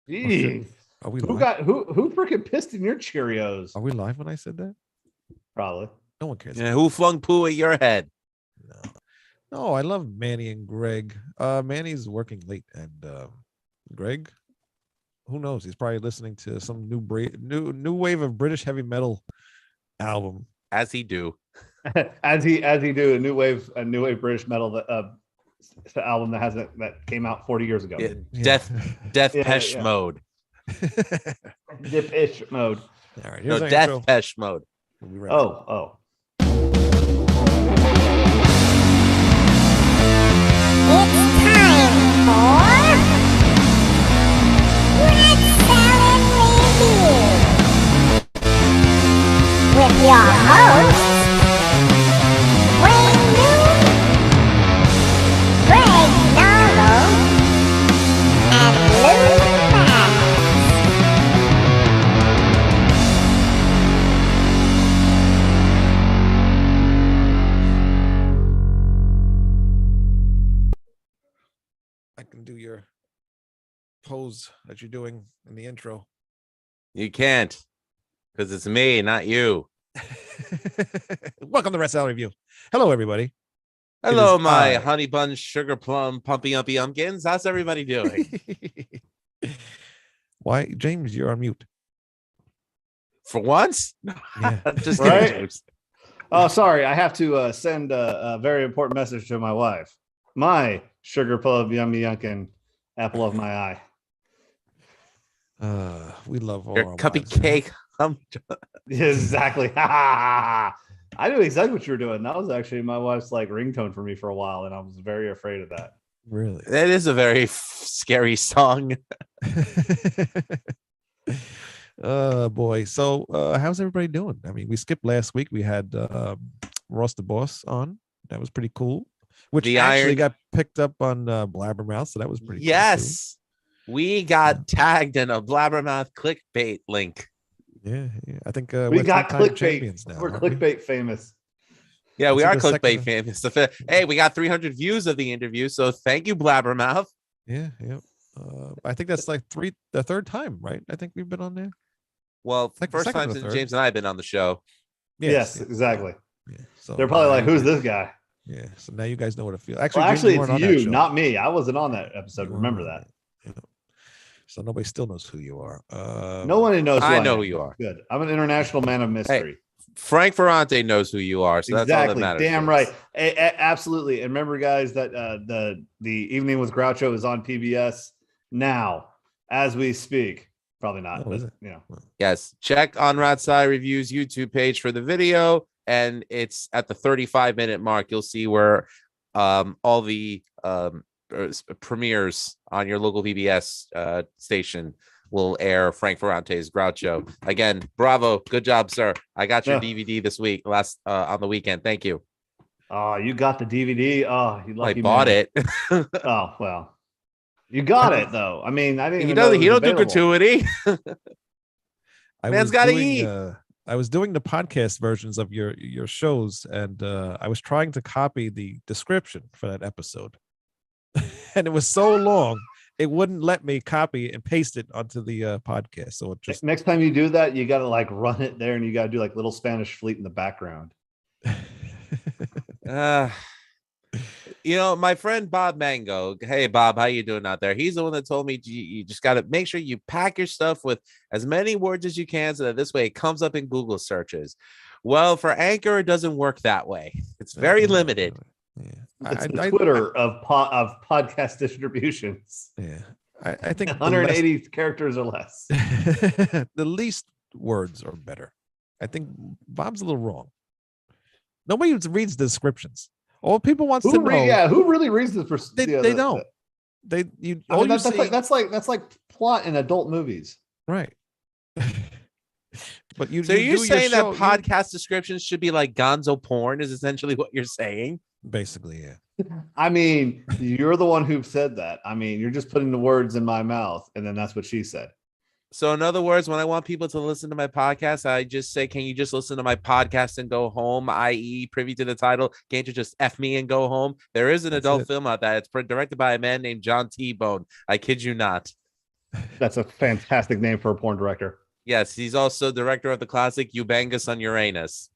Jeez. Are we Who live? got who freaking pissed in your Cheerios? Are we live when I said that? Probably. No one cares. Yeah, who flung poo at your head? No, I love Manny and Greg. Manny's working late, and Greg, who knows? He's probably listening to some new wave of British heavy metal album. As he do. as he do a new wave British metal album that came out 40 years ago. Yeah. Yeah. Death Yeah, Pesh yeah. mode. Dip-ish mode. All right, No, here's our Death intro. Pesh mode. We'll be right back. Oh. It's time for Red Salad Review with your hosts, Wayne Noon, Greg Narlo, and Lou Max. I can do your pose that you're doing in the intro. You can't, because it's me, not you. Welcome to Red Salad Review. Hello, everybody. Hello, is my I. honey bun, sugar plum, pumpy umpy umpkins. How's everybody doing? Why, James? You're on mute. For once? Yeah. Just Right? kidding, James. Oh, sorry. I have to send a very important message to my wife. My sugar plum yummy yunkin apple of my eye. We love all Your our cuppy wives. cake. Exactly. I knew exactly what you were doing. That was actually my wife's like ringtone for me for a while, and I was very afraid of that. Really? That is a very scary song. Boy. So how's everybody doing? I mean, we skipped last week. We had Ross the Boss on. That was pretty cool. Which The actually Iron- got picked up on Blabbermouth, so that was pretty Yes. We got tagged in a Blabbermouth clickbait link. cool. Yeah. I think We we're got three-time clickbait. champions now. We're aren't we? clickbait famous. Yeah, we It's are like the clickbait second- famous. Hey, we got 300 views of the interview, so thank you, Blabbermouth. Yeah. I think that's like the third time, right? I think we've been on there. Well, Like the first second time or since third. James and I have been on the show. Yes, exactly. Yeah. So They're probably like, now "Who's you- this guy?" Yeah. So now you guys know what it feels. Well, James, actually, weren't it's on that you, show. not me. I wasn't on that episode. You Remember weren't on that. it, yeah. So nobody still knows who you are. No one knows. I who know am. who you are. Good. I'm an international man of mystery. Frank Ferrante knows who you are, so that's all that Exactly. matters. Damn James. right. Absolutely. And remember, guys, that the Evening with Groucho is on PBS now as we speak. Probably not. Oh, is but, it? you know. Yes, check on Ratsai Reviews YouTube page for the video, and it's at the 35-minute mark. You'll see where all the premieres on your local PBS station will air Frank Ferrante's Groucho. Again, bravo, good job, sir. I got your Yeah. DVD this week, on the weekend. Thank you. Oh, you got the DVD. Oh, you I lucky bought man. it. Oh, well. You got it though. I mean, I didn't He even know doesn't. it He was don't do available. gratuity. I Man's was gotta doing, eat. I was doing the podcast versions of your shows, and I was trying to copy the description for that episode, and it was so long it wouldn't let me copy and paste it onto the podcast. So it just Next time you do that, you got to like run it there, and you got to do like little Spanish fleet in the background. My friend Bob Mango. Hey, Bob, how you doing out there? He's the one that told me you just got to make sure you pack your stuff with as many words as you can, so that this way it comes up in Google searches. Well, for Anchor, it doesn't work that way. It's very limited. Yeah, It's the Twitter of podcast distributions. Yeah, I think 180 characters or less. the least words are better. I think Bob's a little wrong. Nobody reads the descriptions. All people wants to know. Who really reads this? They don't. That's like plot in adult movies. Right. But So you're saying that podcast descriptions should be like gonzo porn is essentially what you're saying? Basically, yeah. I mean, you're the one who said that. I mean, you're just putting the words in my mouth, and then that's what she said. So in other words, when I want people to listen to my podcast, I just say, can you just listen to my podcast and go home, i.e. privy to the title? Can't you just F me and go home? There is an adult film out there. It's directed by a man named John T-Bone. I kid you not. That's a fantastic name for a porn director. Yes, he's also director of the classic Eubangus on Uranus.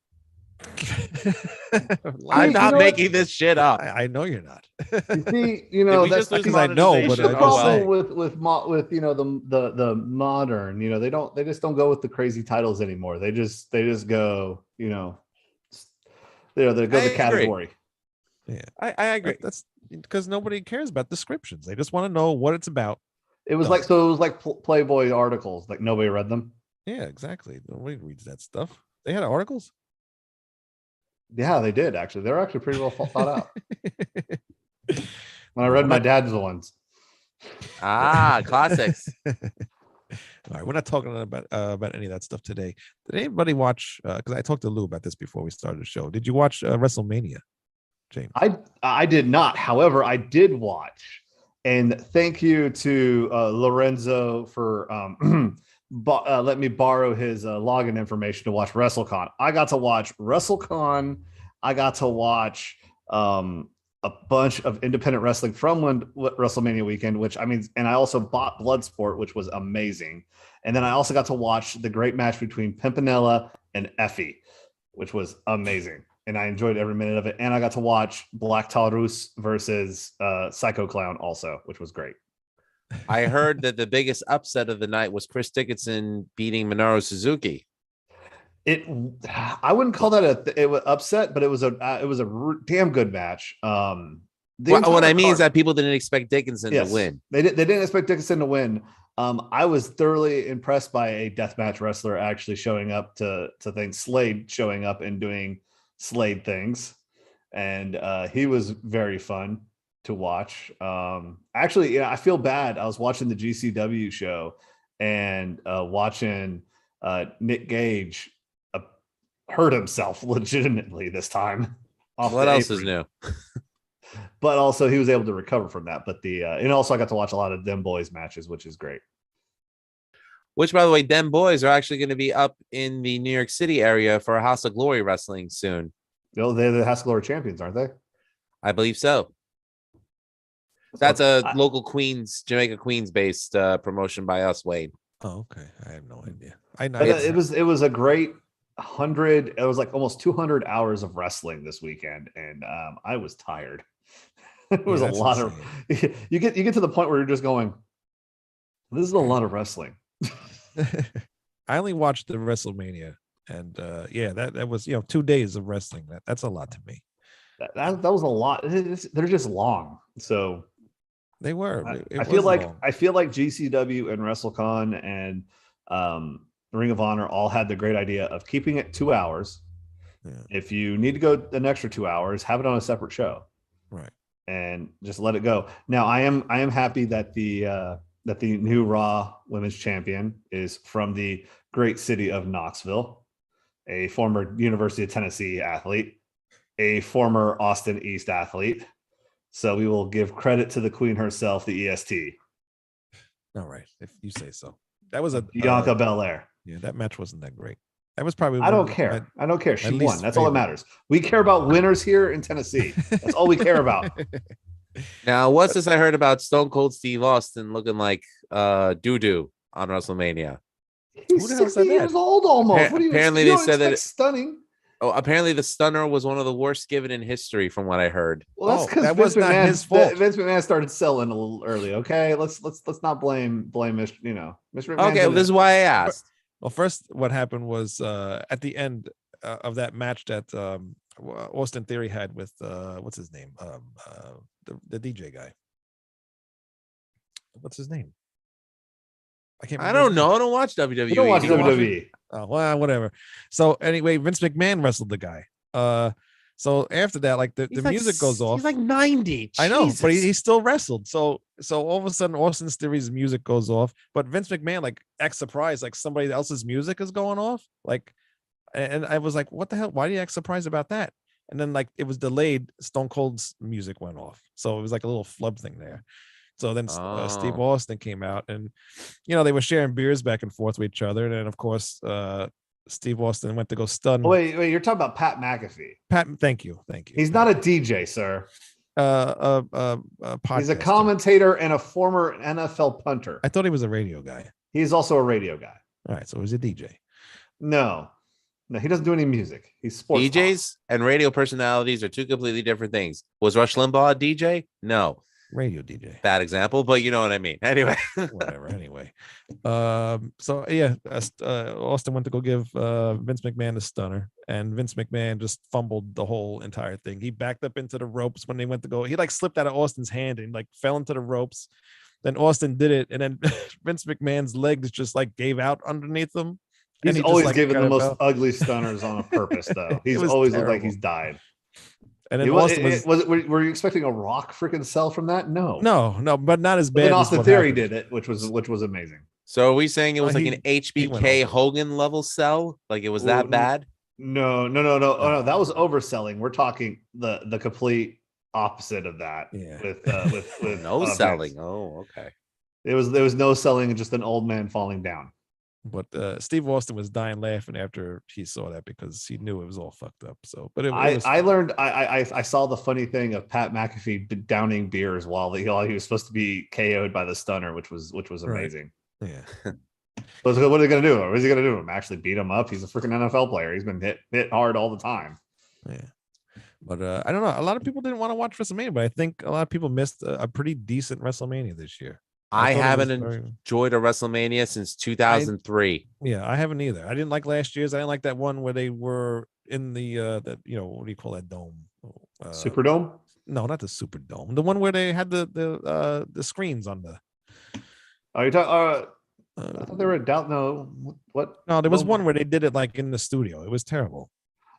I'm you not know making this shit up. I know you're not. You see, Did we that's just lose because I know, monetization? but the I'm Oh, just problem saying. with the modern. They just don't go with the crazy titles anymore. They just go they go I the agree. category. Yeah, I agree. that's because nobody cares about descriptions. They just want to know what it's about. It was like Playboy articles. Like nobody read them. Yeah, exactly. Nobody reads that stuff. They had articles. Yeah, they did actually. They're actually pretty well thought out. When I read my dad's ones. Classics. All right, we're not talking about any of that stuff today. Did anybody watch? Because I talked to Lou about this before we started the show. Did you watch WrestleMania, James? I did not. However, I did watch. And thank you to Lorenzo for let me borrow his login information to watch WrestleCon. I got to watch WrestleCon. I got to watch a bunch of independent wrestling from WrestleMania weekend, and I also bought Bloodsport, which was amazing. And then I also got to watch the great match between Pimpinella and Effie, which was amazing. And I enjoyed every minute of it. And I got to watch Black Taurus versus Psycho Clown also, which was great. I heard that the biggest upset of the night was Chris Dickinson beating Minoru Suzuki. I wouldn't call that it was upset, but it was a damn good match. What I mean is that people didn't expect Dickinson to win. They didn't expect Dickinson to win. I was thoroughly impressed by a deathmatch wrestler actually showing up to things. Slade showing up and doing Slade things, and he was very fun to watch. Actually, I feel bad. I was watching the GCW show and watching Nick Gage hurt himself legitimately this time. What else is new? But also he was able to recover from that. But and also I got to watch a lot of Dem Boys matches, which is great. Which, by the way, Dem Boys are actually going to be up in the New York City area for House of Glory wrestling soon. They're the House of Glory champions, aren't they? I believe so. That's a local Jamaica Queens based promotion by us, Wade. Oh, okay. I have no idea. I know it was a great 100. It was like almost 200 hours of wrestling this weekend, and I was tired. It was a lot insane. You get to the point where you're just going, this is a lot of wrestling. I only watched the WrestleMania, and that was 2 days of wrestling. That's a lot to me. That was a lot. They're just long, so they were. I feel like GCW and WrestleCon and Ring of Honor all had the great idea of keeping it 2 hours. Yeah. If you need to go an extra 2 hours, have it on a separate show, right? And just let it go. Now, I am happy that the new Raw Women's Champion is from the great city of Knoxville, a former University of Tennessee athlete, a former Austin East athlete. So we will give credit to the queen herself, the EST. All right, if you say so. That was a Bianca Belair. Yeah, that match wasn't that great. That was probably. I don't care. She won. That's all that matters. We care about winners here in Tennessee. That's all we care about. Now, what's this I heard about Stone Cold Steve Austin looking like doo-doo on WrestleMania? He's 60 years old almost. Apparently, they said that stunning. Oh, apparently the stunner was one of the worst given in history, from what I heard. Well, that's because that was not his fault. Vince McMahon started selling a little early. Okay, let's not blame Mr. Mr. McMahon. Okay, well, this is why I asked. Well, first, what happened was at the end of that match that Austin Theory had with what's his name, the DJ guy. What's his name? I don't know. I don't watch WWE. You don't watch WWE. Oh, well, whatever. So anyway, Vince McMahon wrestled the guy. So after that, like the music goes off. He's like 90. I know, but he still wrestled. So all of a sudden, Austin Theory's music goes off, but Vince McMahon like acts surprised, like somebody else's music is going off. Like, and I was like, what the hell? Why do you act surprised about that? And then like it was delayed. Stone Cold's music went off, so it was like a little flub thing there. So then Steve Austin came out, and they were sharing beers back and forth with each other. And then of course, Steve Austin went to go stun. Wait, you're talking about Pat McAfee. Pat, thank you. He's not a DJ, sir. podcaster. He's a commentator and a former NFL punter. I thought he was a radio guy. He's also a radio guy. All right, so he's a DJ. No, he doesn't do any music. He's sports DJs and radio personalities are two completely different things. Was Rush Limbaugh a DJ? No. Radio DJ. Bad example, but you know what I mean. Anyway. Whatever. Anyway. So yeah, Austin went to go give Vince McMahon a stunner, and Vince McMahon just fumbled the whole entire thing. He backed up into the ropes when they went to go. He like slipped out of Austin's hand and like fell into the ropes. Then Austin did it, and then Vince McMahon's legs just like gave out underneath him. He's he always just, like, given the most fell. ugly stunners on a purpose, though. He's always looked like he's died. And then Austin were you expecting a Rock freaking sell from that? No, but not as bad. But as Austin Theory happened. did it, which was amazing. So are we saying it was like an he HBK Hogan level sell? Like it was that bad? No. Oh, no, that was overselling. We're talking the complete opposite of that. Yeah. With No selling. Vince. Oh, okay. There was no selling and just an old man falling down. But Steve Austin was dying laughing after he saw that because he knew it was all fucked up. So, but I learned I saw the funny thing of Pat McAfee downing beers while he was supposed to be KO'd by the stunner, which was amazing. Right. Yeah. What are they gonna do? What is he gonna do? Actually beat him up? He's a freaking NFL player. He's been hit hard all the time. Yeah. But I don't know. A lot of people didn't want to watch WrestleMania, but I think a lot of people missed a pretty decent WrestleMania this year. I haven't enjoyed a WrestleMania since 2003. Yeah, I haven't either. I didn't like last year's. I didn't like that one where they were in the that what do you call that dome? Superdome? No, not the Superdome. The one where they had the screens on the. Are you talking? I thought they were doubt. No, what? No, there was one where they did it like in the studio. It was terrible.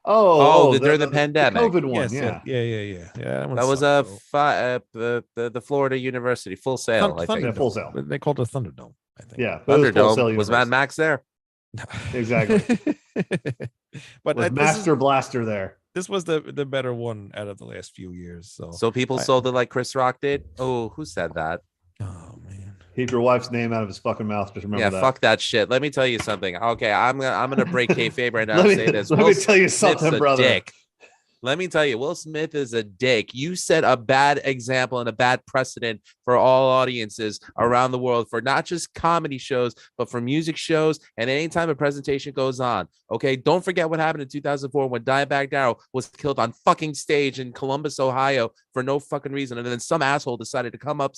During the pandemic. The COVID one, yes, yeah. That was the Florida University Full Sail. I think. Yeah, Full Sail. They called it Thunderdome. I think. Yeah, Thunderdome. Was Mad Max there? Exactly. But was Master Blaster there? This was the better one out of the last few years. So people sold it like Chris Rock did. Oh, who said that? Oh man. Keep your wife's name out of his fucking mouth. Just remember that. Fuck that shit. Let me tell you something. Okay, I'm gonna break kayfabe right now. Let and say this. Let me tell you something, brother. Dick. Let me tell you, Will Smith is a dick. You set a bad example and a bad precedent for all audiences around the world for not just comedy shows, but for music shows and anytime a presentation goes on. Okay, don't forget what happened in 2004 when Dimebag Darrell was killed on fucking stage in Columbus, Ohio for no fucking reason. And then some asshole decided to come up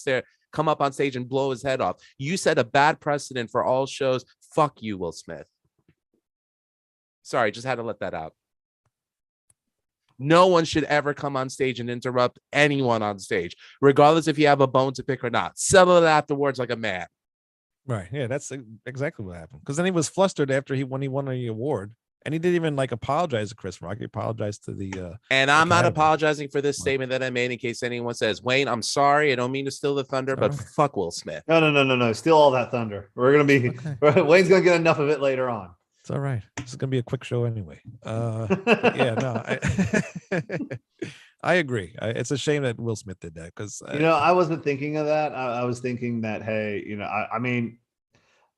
on stage and blow his head off. You set a bad precedent for all shows. Fuck you, Will Smith. Sorry, just had to let that out. No one should ever come on stage and interrupt anyone on stage, regardless if you have a bone to pick or not. Settle it afterwards like a man. Right. Yeah, that's exactly what happened. Because then he was flustered after he won the award. And he didn't even like apologize to Chris Rock. He apologized to the and I'm not apologizing for this statement that I made in case anyone says, Wayne, I'm sorry. I don't mean to steal the thunder, but fuck Will Smith. No. Steal all that thunder. We're gonna be Wayne's gonna get enough of it later on. It's all right. This is gonna be a quick show anyway. I agree. It's a shame that Will Smith did that because I wasn't thinking of that. I was thinking that I mean,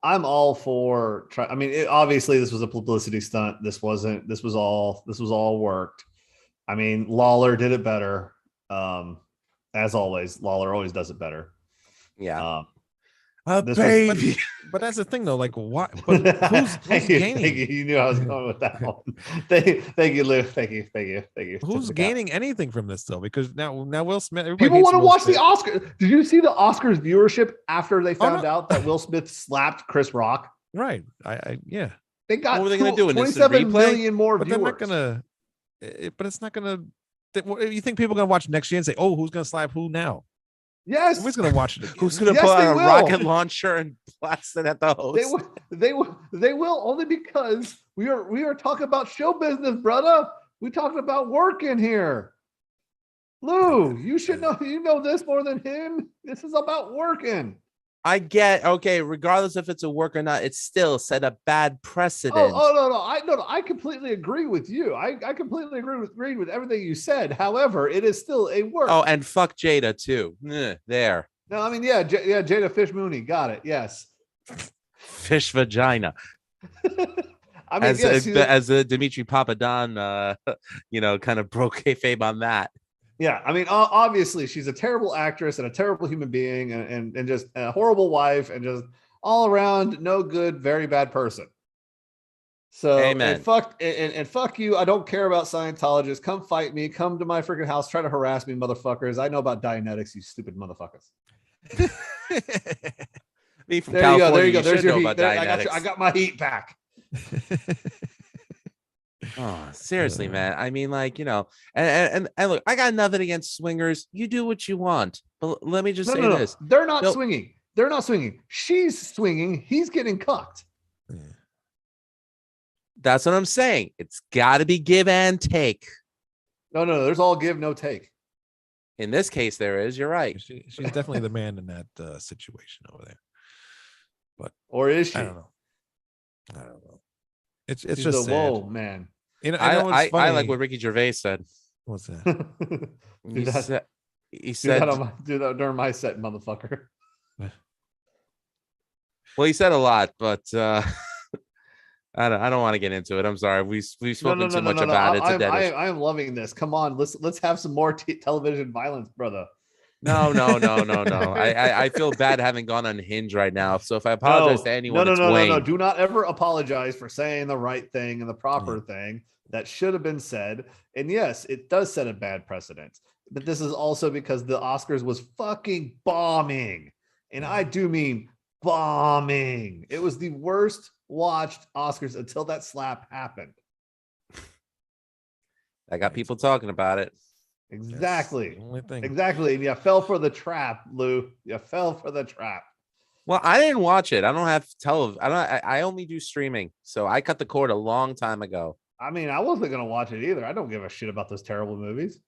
I'm all for. Obviously, this was a publicity stunt. This was all worked. I mean, Lawler did it better. As always, Lawler always does it better. Yeah. Baby. But that's the thing, though. Like, what? But who's gaining? Thank you. You knew I was going with that one. Thank you, Lou. Thank you. Who's gaining anything from this, though? Because now Will Smith. People want to watch the Oscars. Did you see the Oscars viewership after they found out that Will Smith slapped Chris Rock? Right. Yeah. They got what were they going to do? 27 million more but viewers. They're not gonna. But it's not gonna. You think people are gonna watch next year and say, "Oh, who's gonna slap who now?" Yes. Who's going to watch it again? Who's going to put on a rocket launcher and blast it at the host? They will only because we are talking about show business, brother. We talking about work in here. Lou, you should know. You know this more than him. This is about working. I get regardless if it's a work or not, it's still set a bad precedent. No, I completely agree with you. I completely agree with everything you said. However, it is still a work. Oh, and fuck Jada too. There. No, I mean, Jada Fish Mooney, got it. Yes. Fish vagina. I mean, as Dimitri Papadon, kind of broke kayfabe on that. Yeah, I mean, obviously, she's a terrible actress and a terrible human being, and just a horrible wife, and just all around no good, very bad person. So Amen. and fuck you. I don't care about Scientologists. Come fight me. Come to my freaking house. Try to harass me, motherfuckers. I know about Dianetics, you stupid motherfuckers. Me from There California, you go. There's your know heat. about There, Dianetics. I got my heat back. Oh, seriously, man. I mean, like, and look, I got nothing against swingers. You do what you want. But let me just say this. They're not No. swinging. They're not swinging. She's swinging. He's getting cucked. That's what I'm saying. It's got to be give and take. No. There's all give, no take. In this case, there is. You're right. She's definitely the man in that situation over there. But Or is she? I don't know. It's She's just sad. whoa, man. You know, I know it's funny. I like what Ricky Gervais said. What's that? He said, do that during my set, motherfucker. well, he said a lot, but I don't want to get into it. I'm sorry. We've spoken too much about it. I am loving this. Come on, let's have some more television violence, brother. No. I feel bad having gone on Hinge right now. So if I apologize to anyone, no. Do not ever apologize for saying the right thing and the proper thing that should have been said. And yes, it does set a bad precedent. But this is also because the Oscars was fucking bombing. And I do mean bombing. It was the worst watched Oscars until that slap happened. I got people talking about it. Exactly. That's the only thing. Exactly. And you fell for the trap, Lou. You fell for the trap. Well, I didn't watch it. I don't have television. I only do streaming. So I cut the cord a long time ago. I mean, I wasn't going to watch it either. I don't give a shit about those terrible movies.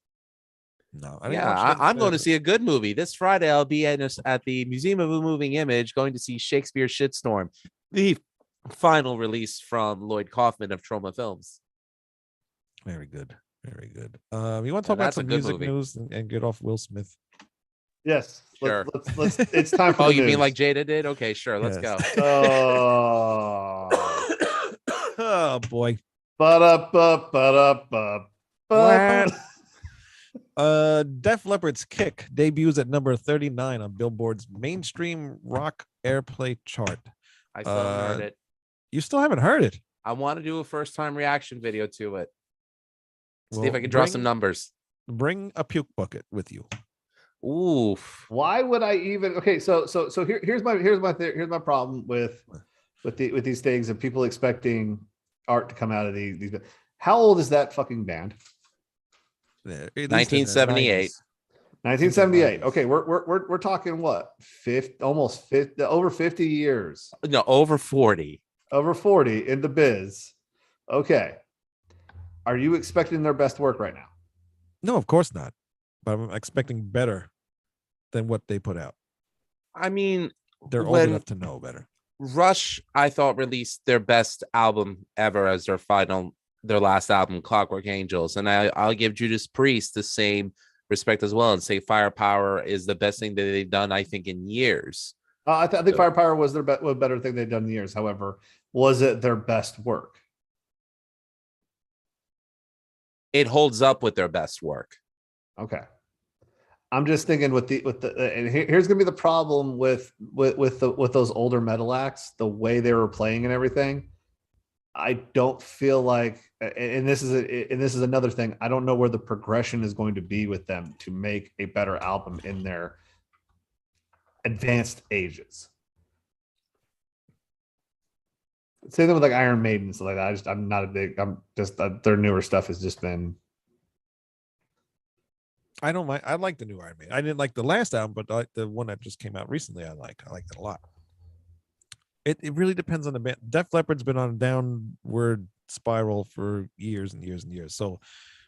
No, I'm going to see a good movie this Friday. I'll be at the Museum of a Moving Image going to see Shakespeare Shitstorm, the final release from Lloyd Kaufman of Troma Films. Very good. Very good. You want to talk about some music news and get off Will Smith? Yes. Sure. Let's it's time for Oh, the you news. mean like Jada did? Okay, sure. Let's go. Oh boy. Def Leppard's Kick debuts at number 39 on Billboard's mainstream rock airplay chart. I still haven't heard it. You still haven't heard it? I want to do a first time reaction video to it. See if Well, I can draw some numbers. Bring a puke bucket with you. Oof. Why would I even? Okay, so here's my problem with these things and people expecting art to come out of these. How old is that fucking band? 1978. 1978. Okay, we're talking what? Almost 50, over 50 years. No, over 40. Over 40 in the biz. Okay. Are you expecting their best work right now? No, of course not. But I'm expecting better than what they put out. I mean, they're old enough to know better. Rush, I thought, released their best album ever as their last album, Clockwork Angels. And I'll give Judas Priest the same respect as well and say Firepower is the best thing that they've done, I think, in years. I think Firepower was their better thing they've done in years. However, was it their best work? It holds up with their best work. Okay. I'm just thinking and here's gonna be the problem with those older metal acts, the way they were playing and everything. I don't feel like, and this is another thing. I don't know where the progression is going to be with them to make a better album in their advanced ages. Same thing with like Iron Maiden and stuff like that. Their newer stuff has just been. I don't mind. I like the new Iron Maiden. I didn't like the last album, but the one that just came out recently, I liked it a lot. It really depends on the band. Def Leppard's been on a downward spiral for years and years and years. So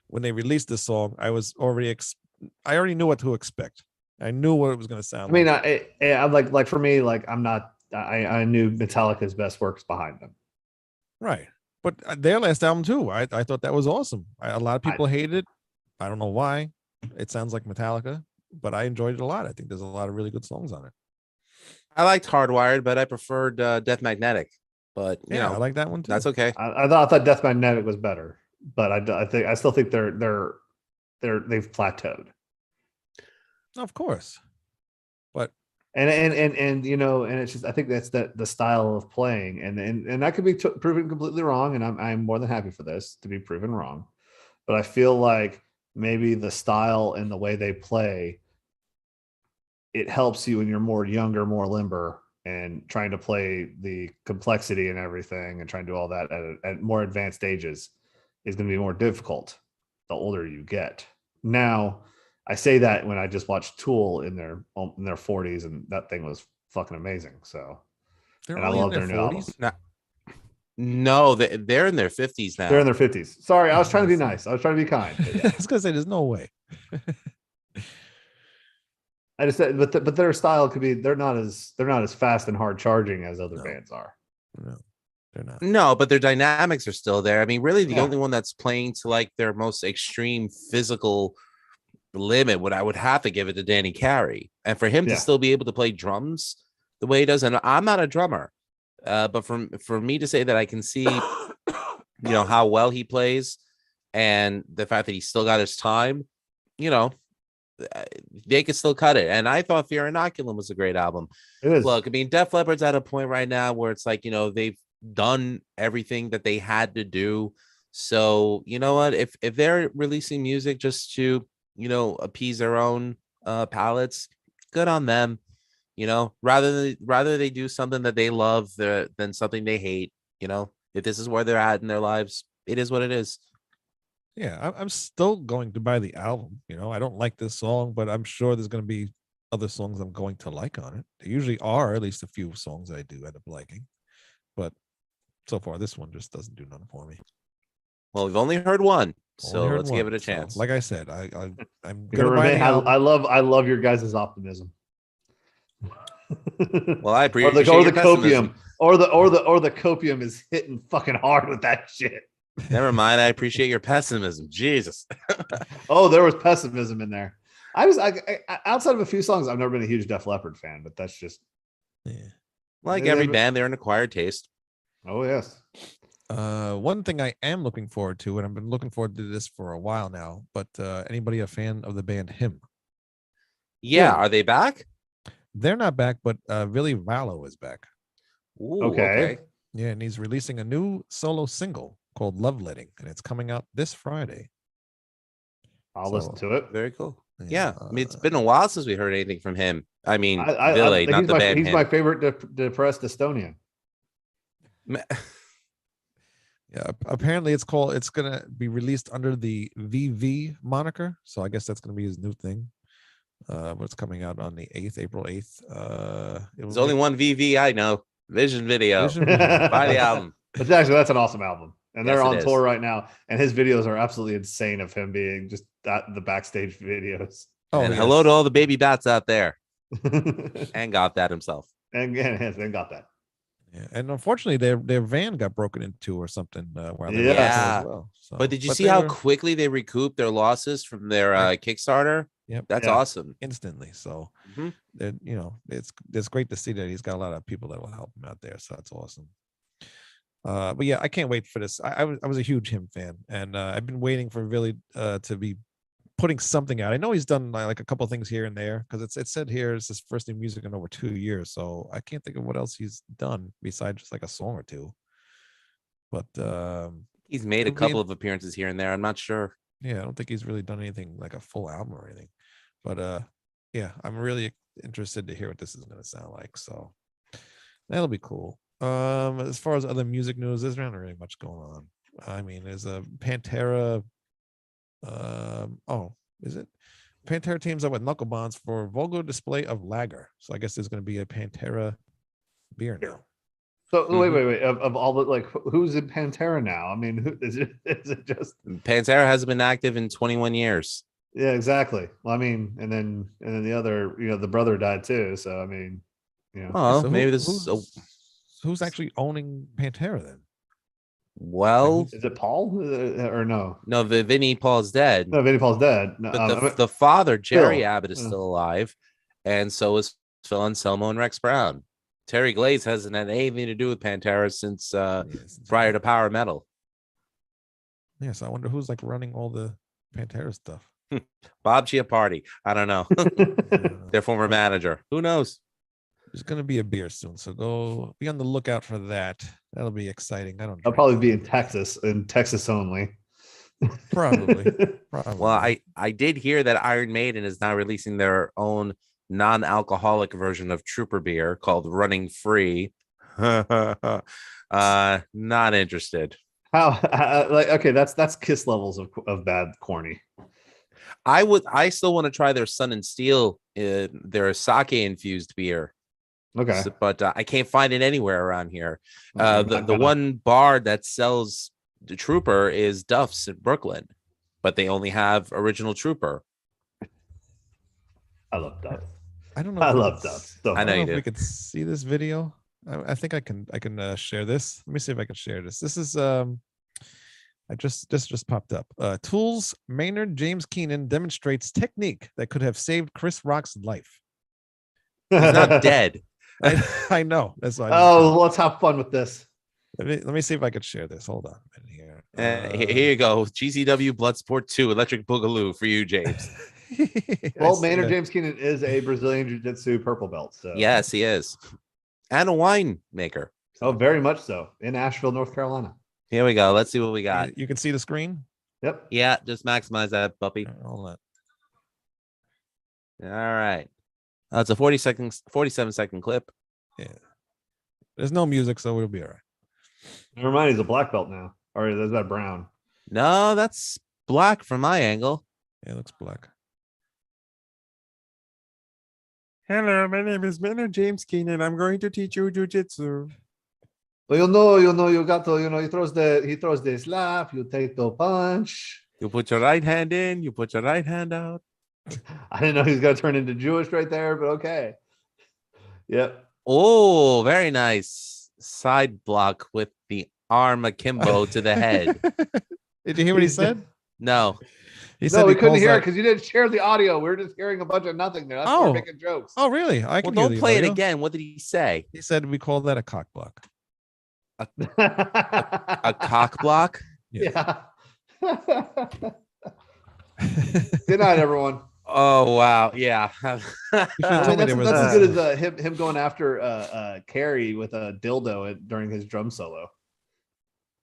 when they released this song, I already knew what to expect. I knew what it was going to sound like. I'm like for me, like I knew Metallica's best works behind them. Right. But their last album too, I thought that was awesome. A lot of people hated it. I don't know why. It sounds like Metallica, but I enjoyed it a lot. I think there's a lot of really good songs on it. I liked Hardwired, but I preferred Death Magnetic. But I like that one too. That's okay. I thought Death Magnetic was better, but I still think their they've plateaued. Of course, but And you know, and it's just, I think that's the style of playing, and that could be proven completely wrong, and I'm more than happy for this to be proven wrong. But I feel like maybe the style and the way they play, it helps you when you're more younger, more limber, and trying to play the complexity and everything, and trying to do all that at more advanced stages is going to be more difficult the older you get. Now, I say that when I just watched Tool in their 40s, and that thing was fucking amazing. So, they're and I only love in their their new album. 40s. No, they're in their 50s now. They're in their 50s. Sorry, I was trying to be nice. I was trying to be kind. But yeah. I was gonna say there's no way. I just said, but their style could be, they're not as fast and hard charging as other bands are. No, they're not. No, but their dynamics are still there. I mean, really, the Yeah. only one that's playing to like their most extreme physical limit, what I would have to give it to Danny Carey, and for him Yeah. to still be able to play drums the way he does. And I'm not a drummer, but for me to say that I can see, you know, how well he plays, and the fact that he still got his time, you know, they could still cut it. And I thought Fear Inoculum was a great album. It is. Look, I mean, Def Leppard's at a point right now where it's like, you know, they've done everything that they had to do. So, you know what? If they're releasing music just to, you know, appease their own palates, good on them. You know, rather they do something that they love than something they hate. You know, if this is where they're at in their lives, it is what it is. Yeah, I'm still going to buy the album. You know, I don't like this song, but I'm sure there's going to be other songs I'm going to like on it. There usually are at least a few songs I do end up liking, but so far this one just doesn't do nothing for me. Well, we've only heard one, so Only heard let's give one, it a so, chance. like I said, I'm You gonna buy remain- the album. I love your guys' optimism. Well, I appreciate or your the pessimism. copium, or the copium is hitting fucking hard with that shit. Never mind. I appreciate your pessimism. Jesus. Oh, there was pessimism in there. I outside of a few songs, I've never been a huge Def Leppard fan, but that's just Yeah. Like They every never- band, they're an acquired taste. oh yes. One thing I am looking forward to, and I've been looking forward to this for a while now, but anybody a fan of the band Him? Yeah, Yeah. are they back? They're not back, but Ville Vallo is back. Ooh, Okay. Yeah, and he's releasing a new solo single called Love Letting, and it's coming out this Friday. I'll So, listen to it. Very cool. Yeah, I mean, it's uh, been a while since we heard anything from him. I mean, I Ville, think not he's the band. He's Him. my favorite depressed Estonian. Yeah, apparently it's gonna be released under the VV moniker, so I guess that's gonna be his new thing. But it's coming out on the 8th, April 8th. There's only one VV I know. Vision Video. Vision Video. Buy the album. That's an awesome album, and Yes, they're it on is. tour right now. And his videos are absolutely insane of him being just the backstage videos. Oh, And yes. hello to all the baby bats out there. and And got that himself. got that. Yeah, and unfortunately, their van got broken into or something while they were Yes. out there Yeah. as well. So, But did you see they how were quickly they recouped their losses from their Kickstarter? Yep. That's Yeah. awesome. instantly? So, Mhm. you know, it's great to see that he's got a lot of people that will help him out there. So that's awesome. But yeah, I can't wait for this. I was a huge Him fan, and I've been waiting for Ville to be putting something out. I know he's done like a couple things here and there, because it said here it's his first new music in over 2 years. So I can't think of what else he's done besides just like a song or two. But He's made a It'll be couple of appearances here and there. I'm not sure. yeah, I don't think he's really done anything like a full album or anything. But yeah, I'm really interested to hear what this is going to sound like. So that'll be cool. As far as other music news, there's not really much going on. I mean, there's a Pantera. Is it? Pantera teams up with Knuckle Bonds for vulgar display of lager. So I guess there's going to be a Pantera beer now. So Mhm. wait. Of all the who's in Pantera now? I mean, who is it? Is it just? Pantera hasn't been active in 21 years. Yeah, exactly. Well, I mean, and then the other, the brother died too. So I mean, Oh, So maybe this is. who's actually owning Pantera then? Well, is it Paul or no? no, the Vinnie Paul's dead. No, Vinnie Paul's dead. No, But the father, Jerry Phil. Abbott, is Yeah. still alive, and so is Phil Anselmo and Rex Brown. Terry Glaze hasn't had anything to do with Pantera since Yes. prior to Power Metal. Yeah, so I wonder who's like running all the Pantera stuff. Bob Chiappardi. I don't know. Their former manager. Who knows? There's gonna be a beer soon, so go be on the lookout for that. That'll be exciting. I don't. I'll probably be in Texas only. Probably. Well, I did hear that Iron Maiden is now releasing their own non-alcoholic version of Trooper beer called Running Free. Not interested. How like okay, that's Kiss levels of bad corny. I still want to try their Sun and Steel, their sake infused beer. Okay. But I can't find it anywhere around here. The one bar that sells the Trooper is Duff's in Brooklyn, but they only have original Trooper. I love Duff. I don't know. I love Duff. I know you do. We could see this video. I think I can share this. Let me see if I can share this. This is this just popped up. Tool's Maynard James Keenan demonstrates technique that could have saved Chris Rock's life. He's not dead. I know. That's why. Let's have fun with this. Let me see if I could share this. Hold on a minute here. Here you go. GCW Bloodsport 2 Electric Boogaloo for you, James. Well, Maynard James Keenan is a Brazilian Jiu-Jitsu purple belt. So Yes, he is. And a wine maker. Oh, very much so. In Asheville, North Carolina. Here we go. Let's see what we got. You can see the screen. Yep. Yeah, just maximize that, puppy. Hold on. All right. It's a 47-second clip. Yeah. There's no music, so we'll be all right. Never mind, he's a black belt now. Or is that brown? No, that's black from my angle. Yeah, it looks black. Hello, my name is Maynard James Keenan. I'm going to teach you jiu-jitsu. Well, you got to, he throws the slap, you take the punch. You put your right hand in, you put your right hand out. I didn't know he was going to turn into Jewish right there, but okay. Yep. Oh, very nice. Side block with the arm akimbo to the head. Did you hear what he said? No. He said we couldn't hear it because you didn't share the audio. We were just hearing a bunch of nothing there. That's why we're making jokes. Oh, really? I can don't play it again. What did he say? He said we call that a cock block. A cock block? Yeah. Good night, everyone. Oh, wow. Yeah. That's as good as him going after Carrie with a dildo during his drum solo.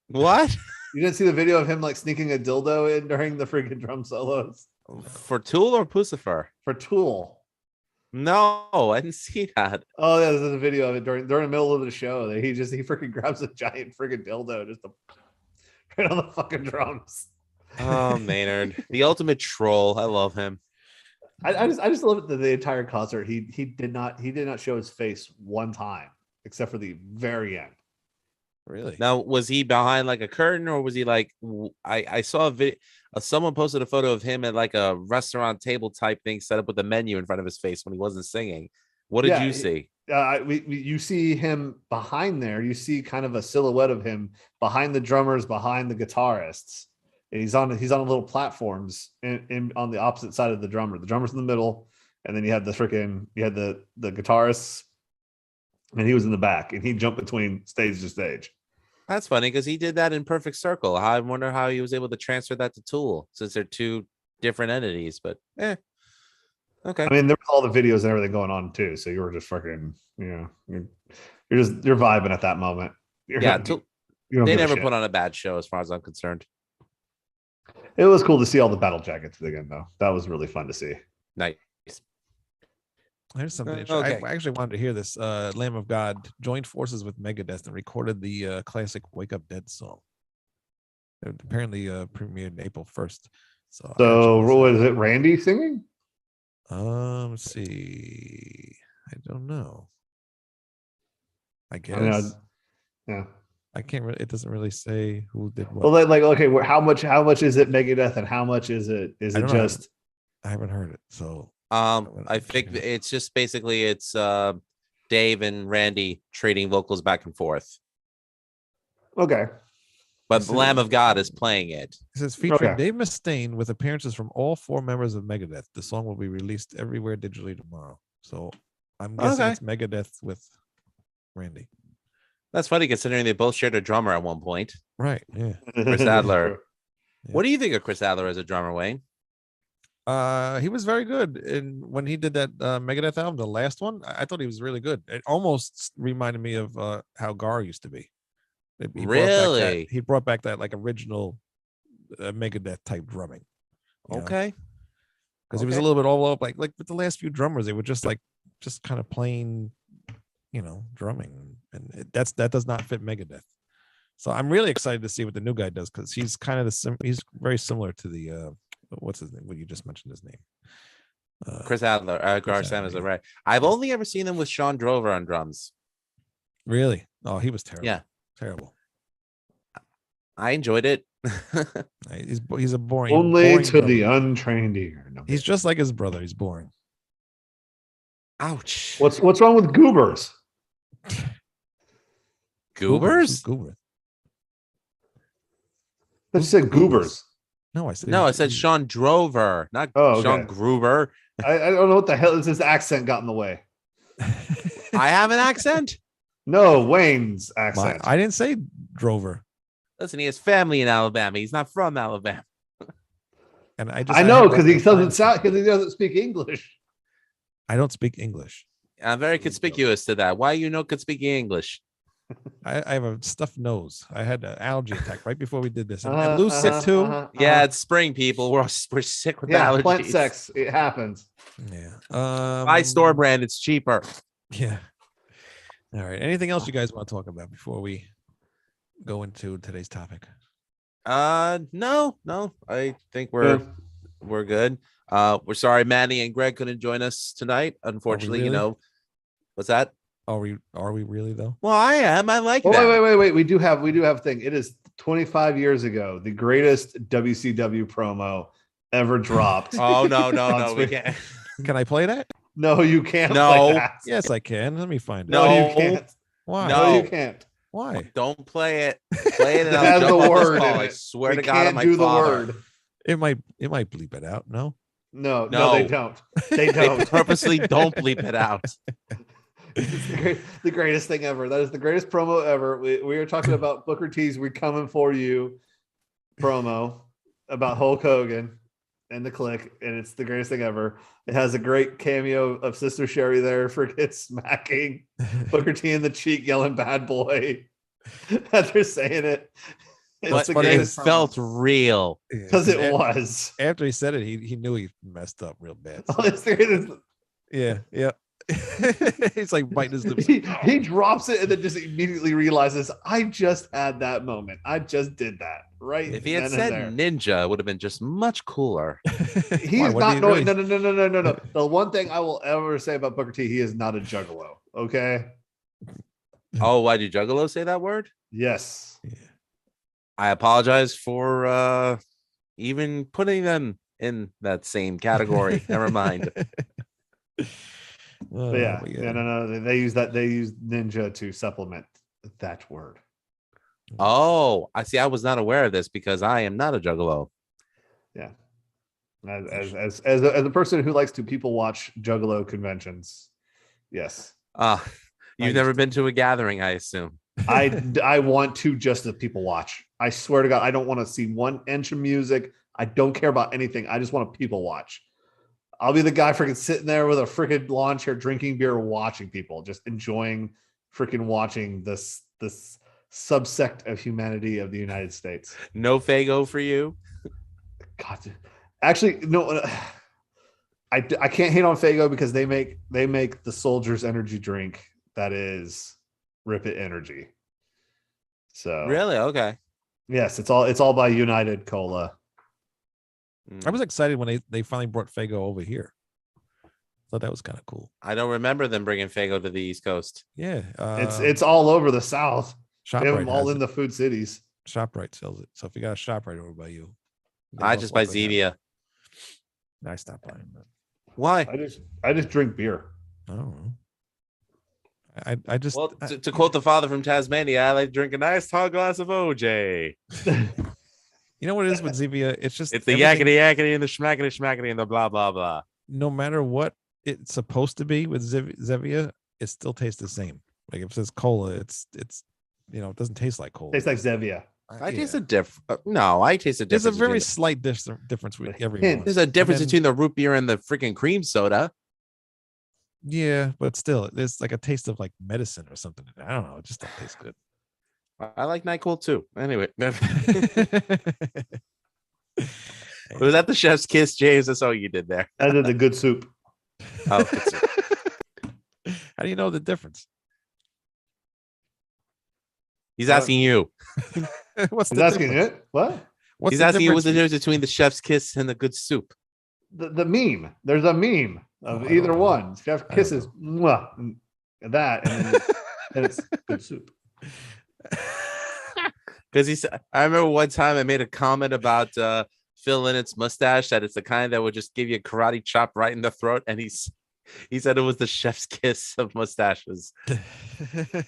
What? You didn't see the video of him like sneaking a dildo in during the freaking drum solos? For Tool or Pucifer? For Tool. No, I didn't see that. Oh, yeah, there's a video of it during the middle of the show that he freaking grabs a giant freaking dildo just right on the fucking drums. Oh, Maynard, the ultimate troll. I love him. I just love it that the entire concert he did not show his face one time except for the very end. Really? Now, was he behind like a curtain or was he like? I saw a video. Someone posted a photo of him at like a restaurant table type thing set up with a menu in front of his face when he wasn't singing. What did you see? You see him behind there. You see kind of a silhouette of him behind the drummers, behind the guitarists. And he's on little platforms on the opposite side of the drummer. The drummer's in the middle, and then you had the guitarists, and he was in the back, and he jumped between stage to stage. That's funny because he did that in Perfect Circle. I wonder how he was able to transfer that to Tool since they're two different entities. But okay. I mean, there was all the videos and everything going on too, so you were just fucking, you're vibing at that moment. They never put on a bad show as far as I'm concerned. It was cool to see all the battle jackets again, though. That was really fun to see. Nice. There's something Okay. I actually wanted to hear this. Lamb of God joined forces with Megadeth and recorded the classic Wake Up Dead song. It apparently premiered April 1st. So was it Randy singing? Let's see. I don't know. I guess. Yeah. I can't really. It doesn't really say who did what. Well, like, okay, how much is it Megadeth, and how much is it just? I haven't heard it, so. I think it's just basically it's Dave and Randy trading vocals back and forth. Okay. But Lamb of God is playing it. It says featuring Dave Mustaine with appearances from all 4 members of Megadeth. The song will be released everywhere digitally tomorrow. So I'm guessing it's Megadeth with Randy. That's funny considering they both shared a drummer at one point. Right. Yeah. Chris Adler. Yeah. What do you think of Chris Adler as a drummer, Wayne? He was very good, and when he did that Megadeth album, the last one, I thought he was really good. It almost reminded me of how Gar used to be. Really? He brought back that like original Megadeth type drumming. Okay. Because he was a little bit all over, like with the last few drummers, they were just kind of plain, drumming, and that does not fit Megadeth. So I'm really excited to see what the new guy does, because he's kind of he's very similar to the what's his name? Well, you just mentioned his name. Chris Adler, Gar Samuels, Adler, right? I've only ever seen him with Sean Drover on drums. Really? Oh, he was terrible. Yeah, terrible. I enjoyed it. He's a boring. Only boring to drummer. the untrained ear. No. He's just like his brother. He's boring. Ouch. What's wrong with goobers? Goobers? Goobers. I said goobers. No, I said No, I said Sean Drover, not Oh, Sean okay. Gruber. I don't know what the hell is. His accent got in the way. I have an accent. No, Wayne's accent. I didn't say Drover. Listen, he has family in Alabama. He's not from Alabama. And I know, because he doesn't speak English. I don't speak English. I'm very conspicuous to that. Why you could speak English? I have a stuffed nose. I had an allergy attack right before we did this. And Lou's sick too. Yeah, it's spring, people. We're sick with Yeah, allergies. plant sex. It happens. Yeah. Buy store brand. It's cheaper. Yeah. All right. Anything else you guys want to talk about before we go into today's topic? No. I think we're good. We're sorry Manny and Greg couldn't join us tonight. Unfortunately, really? What's that? Are we really though? Well, I am. I like that. Wait. We do have a thing. It is 25 years ago, the greatest WCW promo ever dropped. Oh no. We can't. Can I play that? No, you can't. No. Play that. Yes, I can. Let me find it. No, No. you can't. Why? No. No, you can't. Why? Don't play it. Play it and It I'll has jump the off word this call. in I it. swear We to God, can't on my do the father. word. It might bleep it out. No. No, No. they don't. They They don't. purposely don't bleep it out. It's the greatest thing ever. That is the greatest promo ever. We are talking about Booker T's "We Coming For You" promo about Hulk Hogan and the Click, and it's the greatest thing ever. It has a great cameo of Sister Sherry there for smacking Booker T in the cheek, yelling "Bad boy" as they're saying it. But the it greatest felt real. because it was. After he said it, he knew he messed up real bad. Oh, it's the greatest. Yeah. He's like biting his lips. He drops it and then just immediately realizes, I just had that moment. I just did that. Right. If he had then said and ninja, it would have been just much cooler. he's Why, not what did he knowing. No. The one thing I will ever say about Booker T, he is not a juggalo. Okay. Oh, why did Juggalo say that word? Yes. I apologize for even putting them in that same category. Never mind. Oh, But yeah. my Yeah. God. No. They use ninja to supplement that word. Oh, I see. I was not aware of this because I am not a juggalo. Yeah. As a person who likes to people watch juggalo conventions. Yes. You've never been to a gathering, I assume. I want to just as people watch. I swear to God, I don't want to see one inch of music. I don't care about anything. I just want to people watch. I'll be the guy freaking sitting there with a freaking lawn chair, drinking beer, watching people, just enjoying freaking watching this subsect of humanity of the United States. No Fago for you. God, actually, no. I can't hate on Fago because they make the Soldier's energy drink that is Rip It Energy. So Really? Okay. yes, it's all by United Cola. I was excited when they finally brought Fago over here. Thought that was kind of cool. I don't remember them bringing Fago to the East Coast. Yeah. It's all over the South. They have ShopRite them all has in the food cities. ShopRite sells it. So if you got a ShopRite over by you, they I most just buy likely have Zevia. it. I stopped buying that. Why? I just drink beer. I don't know. I just Well, to quote the father from Tasmania, I like to drink a nice tall glass of OJ. you know what it is with Zevia? It's just It's the everything- yakety and the schmackety and the blah blah blah. No matter what it's supposed to be with Zevia, it still tastes the same. Like if it says cola, it's it doesn't taste like cola. Tastes like Zevia. I taste a different. No, I taste a difference. There's a very between slight difference with Hint. everyone. there's a difference then- between the root beer and the freaking cream soda. Yeah, but still, there's like a taste of like medicine or something. I don't know. It just don't taste good. I like NyQuil too. Anyway, was that the chef's kiss, James? That's all you did there. I did the good soup. Oh, good soup. How do you know the difference? He's asking you. What's He's the asking difference? it. What? What's He's the asking you what's the difference difference between the chef's kiss and the good soup. The meme. There's a meme of Oh, I either don't know. one. Chef I don't kisses mwah, and that, and it's good soup. Because he said, I remember one time I made a comment about Phil Lynnett's mustache, that it's the kind that would just give you a karate chop right in the throat, and he said it was the chef's kiss of mustaches.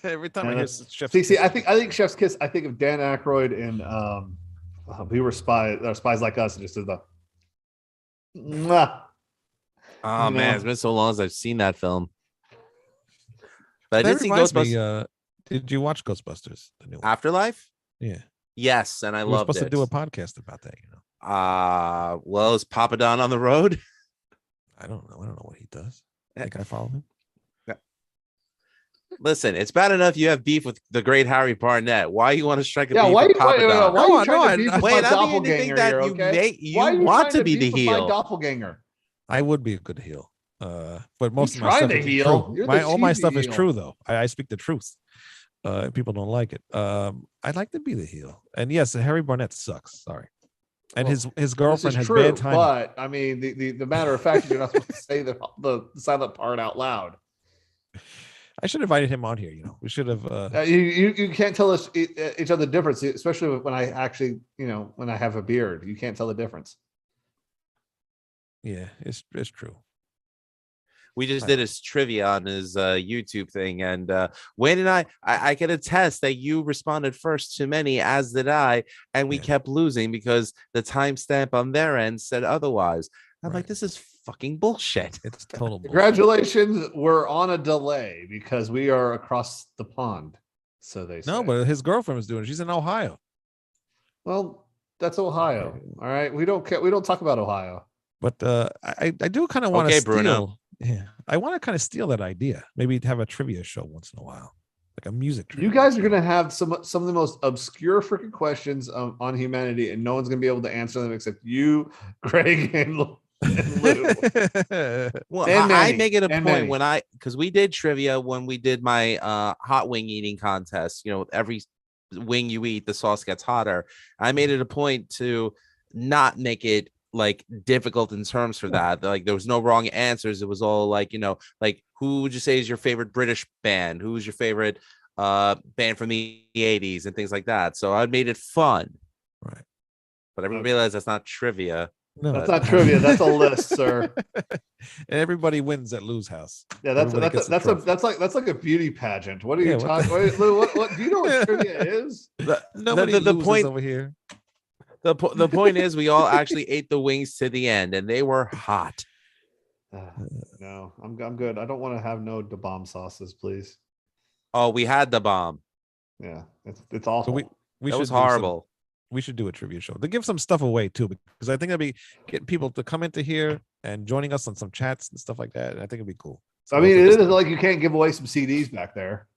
Every time I Yeah, hear that's- chef, See, I think Chef's Kiss. I think of Dan Aykroyd and We Were Spies, or Spies Like Us. Just as the mwah. Oh You man, know. it's been so long as I've seen that film. But I that did see reminds Ghostbusters me. Did you watch Ghostbusters? The new one? Afterlife. Yeah, Yes, and I we were loved supposed it. to do a podcast about that. You know, Well, is Papa Don on the road? I don't know. I don't know what he does. I think I follow him. Listen, it's bad enough you have beef with the great Harry Barnett. Why you want to strike a Yeah, beef why with you Papa Don? why No, you trying no, to beef with Wait, my I mean to think doppelganger that here, you okay? you Why are you want trying to be the beef with my heel. doppelganger? I would be a good heel. But most of my trying stuff to is heel. true. You're the All my cheesy stuff is heel. true though. I speak the truth. People don't like it. I'd like to be the heel. And yes, Harry Barnett sucks. Sorry. And Well, his This girlfriend is has true, bad timing. but I mean, the matter of fact, is you're not supposed to say the silent part out loud. I should have invited him on here. You know, we should have. You can't tell us each other the difference, especially when I actually, when I have a beard. You can't tell the difference. Yeah, it's true. We just did his trivia on his YouTube thing, and Wayne and I can attest that you responded first to many, as did I, and we Yeah. kept losing because the timestamp on their end said otherwise. I'm like, Right. this is fucking bullshit. It's total bullshit. Congratulations, we're on a delay because we are across the pond. So they say. No, but his girlfriend was doing it. She's in Ohio. Well, that's Ohio. All right, we don't care. We don't talk about Ohio. But I do kind of want to Okay, steal. Bruno. Yeah, I want to kind of steal that idea. Maybe have a trivia show once in a while, like a music. Trivia. You guys are gonna have some of the most obscure freaking questions on humanity, and no one's gonna be able to answer them except you, Greg, and Lou. Well, And I Manny, make it a and point Manny. because we did trivia when we did my hot wing eating contest. Every wing you eat, the sauce gets hotter. I made it a point to not make it like difficult in terms for that. Like there was no wrong answers. It was all like, like who would you say is your favorite British band? Who's your favorite band from the 80s and things like that. So I made it fun. Right. But I realized that's not trivia. No, That's not trivia. That's a list, sir. And everybody wins at Lou's house. Yeah, that's Everybody gets a trophy. that's like a beauty pageant. What are you Yeah, what talking? Wait, Lou, what do you know what trivia is? Nobody the loses point- over here. The point is we all actually ate the wings to the end and they were hot. No, I'm good. I don't want to have no bomb sauces, please. Oh, we had the bomb. Yeah, it's awful. So we That should was do some- horrible. we should do a trivia show to give some stuff away too, because I think that'd be getting people to come into here and joining us on some chats and stuff like that. And I think it'd be cool. So I mean, hopefully it this is time- like you can't give away some CDs back there.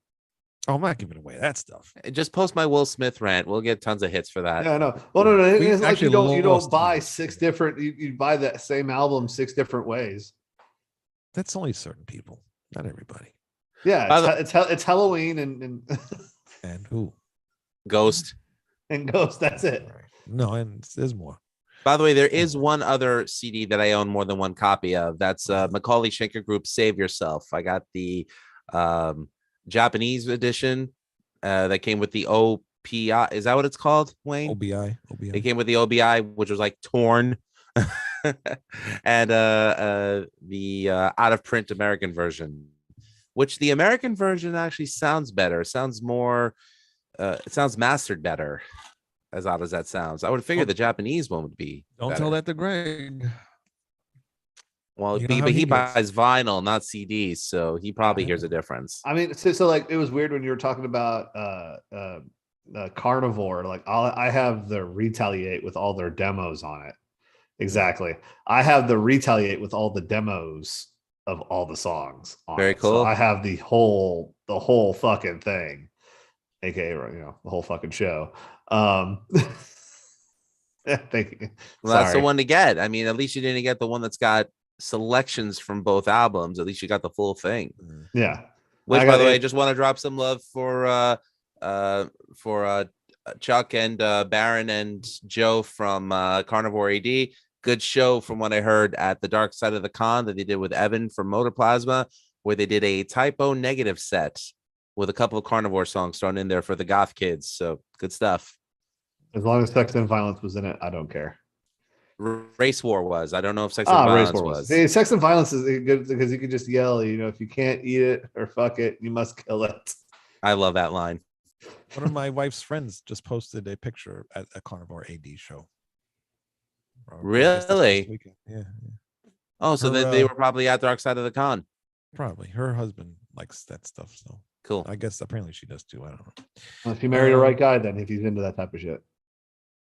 Oh, I'm not giving away that stuff. Just post my Will Smith rant. We'll get tons of hits for that. Yeah, no. Well, no. We It's like you actually don't lost buy money. six different. You buy that same album 6 different ways. That's only certain people, not everybody. Yeah, it's Halloween and And who? Ghost. and Ghost. That's it. Right. No, and there's more. By the way, there is one other CD that I own more than one copy of. That's Macaulay Schenker Group Save Yourself. I got the Japanese edition that came with the OPI. Is that what it's called, Wayne? OBI. It came with the OBI, which was like torn. And the out of print American version, which the American version actually sounds better. It sounds more, it sounds mastered better, as odd as that sounds. I would figure the Japanese one would be. Don't better. tell that to Greg. Well, You know how but he he gets. buys vinyl, not CDs, so he probably Yeah. hears a difference. I mean, so like it was weird when you were talking about Carnivore, like I have the Retaliate with all their demos on it. Exactly. I have the Retaliate with all the demos of all the songs on Very it. So cool. I have the whole fucking thing, aka the whole fucking show. Thank you. Well, that's the one to get. I mean, at least you didn't get the one that's got selections from both albums. At least you got the full thing. Yeah. Which, by the way, I just want to drop some love for Chuck and Baron and Joe from Carnivore AD. Good show from what I heard at the Dark Side of the Con that they did with Evan from Motoplasma, where they did a typo negative set with a couple of Carnivore songs thrown in there for the goth kids. So good stuff. As long as Sex and Violence was in it, I don't care. Race War was. I don't know if Sex and Violence was. Hey, Sex and Violence is good because you can just yell, if you can't eat it or fuck it, you must kill it. I love that line. One of my wife's friends just posted a picture at a Carnivore AD show. Really? Yeah. Oh, so they were probably at Dark Side of the Con. Probably. Her husband likes that stuff, so cool. I guess apparently she does too. I don't know. Well, if you marry the right guy, then if he's into that type of shit.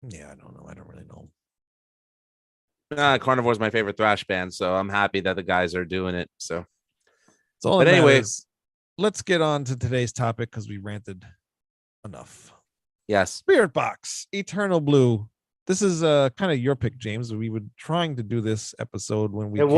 Yeah, I don't know. I don't really know. Carnivore is my favorite thrash band, so I'm happy that the guys are doing it. So, but anyway, let's get on to today's topic because we ranted enough. Yes, Spiritbox, Eternal Blue. This is kind of your pick, James. We were trying to do this episode when we came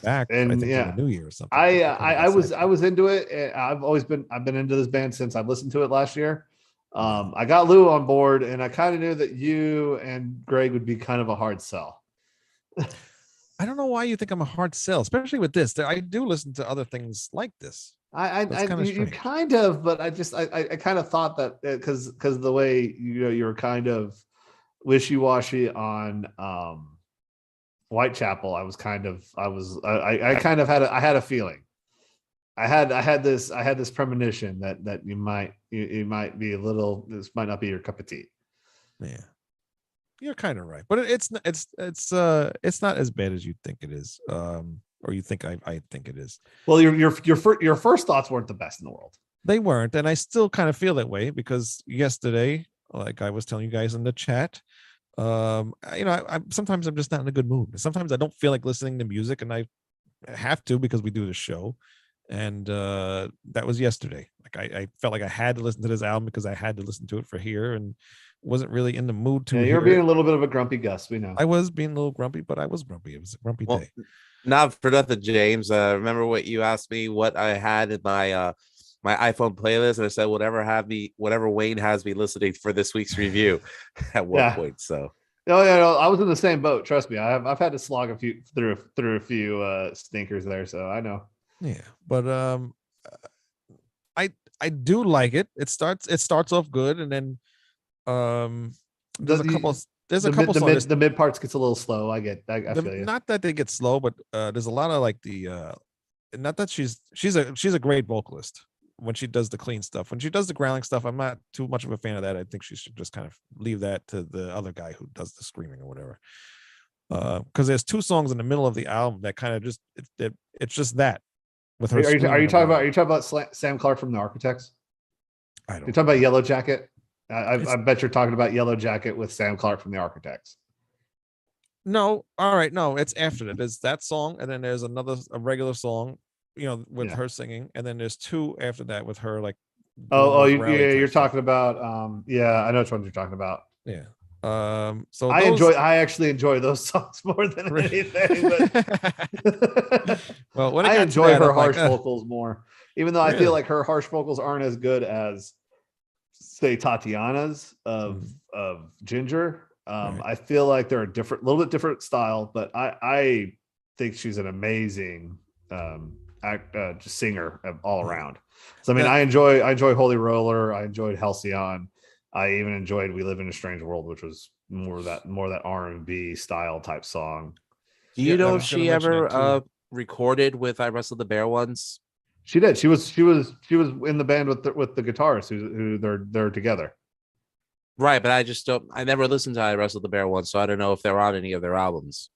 back, and I think yeah, in the New Year or something. I was into it. I've been into this band since I listened to it last year. I got Lou on board, and I kind of knew that you and Greg would be kind of a hard sell. I don't know why you think I'm a hard sell, especially with this. I do listen to other things like this. You kind of, but I kind of thought that because the way you're kind of wishy-washy on Whitechapel, I had a feeling. I had this premonition that you might be a little. This might not be your cup of tea. Yeah, you're kind of right, but it's not as bad as you think it is, or you think I think it is. Well, your first thoughts weren't the best in the world. They weren't, and I still kind of feel that way because yesterday, like I was telling you guys in the chat, I sometimes I'm just not in a good mood. Sometimes I don't feel like listening to music, and I have to because we do the show. And that was yesterday. Like I felt like I had to listen to this album because I had to listen to it for here, and wasn't really in the mood to. Yeah, you're being a little bit of a grumpy Gus. We know. I was being a little grumpy, but I was grumpy. It was a grumpy day. Not for nothing, James. Remember what you asked me? What I had in my my iPhone playlist, and I said whatever Wayne has me listening for this week's review at one point. So. No, I was in the same boat. Trust me, I've had to slog a few through a few stinkers there, so I know. Yeah, but I do like it. It starts off good, and then there's a couple songs. The mid parts gets a little slow. I feel you. Not that they get slow, but there's a lot of like not that she's a great vocalist when she does the clean stuff. When she does the growling stuff, I'm not too much of a fan of that. I think she should just kind of leave that to the other guy who does the screaming or whatever. Because there's two songs in the middle of the album that kind of just it's just that. With her, are you talking about Sam Clark from the Architects? You're talking about Yellow Jacket. I bet you're talking about Yellow Jacket with Sam Clark from the Architects. No, all right, no, it's after that. There's that song, and then there's a regular song, with her singing, and then there's two after that with her like. You're talking about I know which ones you're talking about. Yeah. So I actually enjoy those songs more than anything. But well, when I enjoy her harsh vocals more, even though I feel like her harsh vocals aren't as good as, say, Tatiana's of Ginger. I feel like they're a little bit different style, but I think she's an amazing just singer all around. So I mean, I enjoy Holy Roller. I enjoyed Halcyon. I even enjoyed "We Live in a Strange World," which was more that R&B style type song. Do you know if she ever recorded with I Wrestled the Bear once? She did. She was in the band with the guitarist who they're together. Right, but I never listened to I Wrestled the Bear once, so I don't know if they're on any of their albums.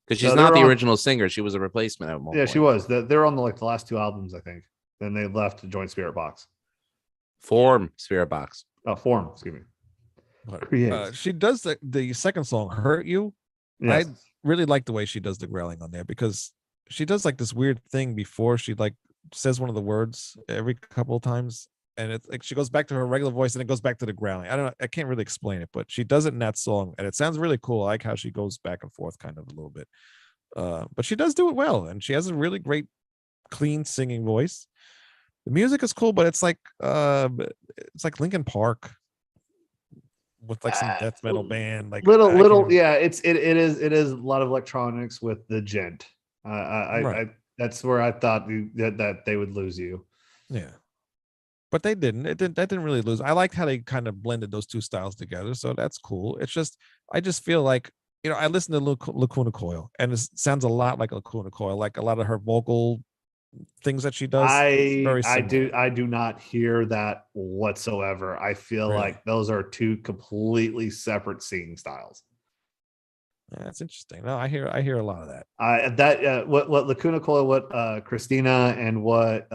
Because she's not the original singer; she was a replacement at one point. Yeah, she was. They're on the last two albums, I think. Then they left to join Spiritbox. Form Spiritbox. Form, excuse me. But, Create. she does the second song, "Hurt You." Yes. I really like the way she does the growling on there, because she does like this weird thing before she like says one of the words every couple of times, and it's like she goes back to her regular voice and it goes back to the growling. I don't know, I can't really explain it, but she does it in that song and it sounds really cool. I like how she goes back and forth kind of a little bit. But she does do it well, and she has a really great clean singing voice. The music is cool, but it's like Linkin Park with like some death metal band, like little yeah, it is a lot of electronics with the gent. Right. That's where I thought that they would lose you. Yeah, but they didn't. That didn't really lose. I liked how they kind of blended those two styles together, so that's cool. It's just I just feel like, I listen to Lacuna Coil, and it sounds a lot like Lacuna Coil, like a lot of her vocal things that she does. I do not hear that whatsoever. I feel Really? like those are two completely separate singing styles. Yeah, that's interesting. No, I hear a lot of that. What Lacuna Coil, what Christina and what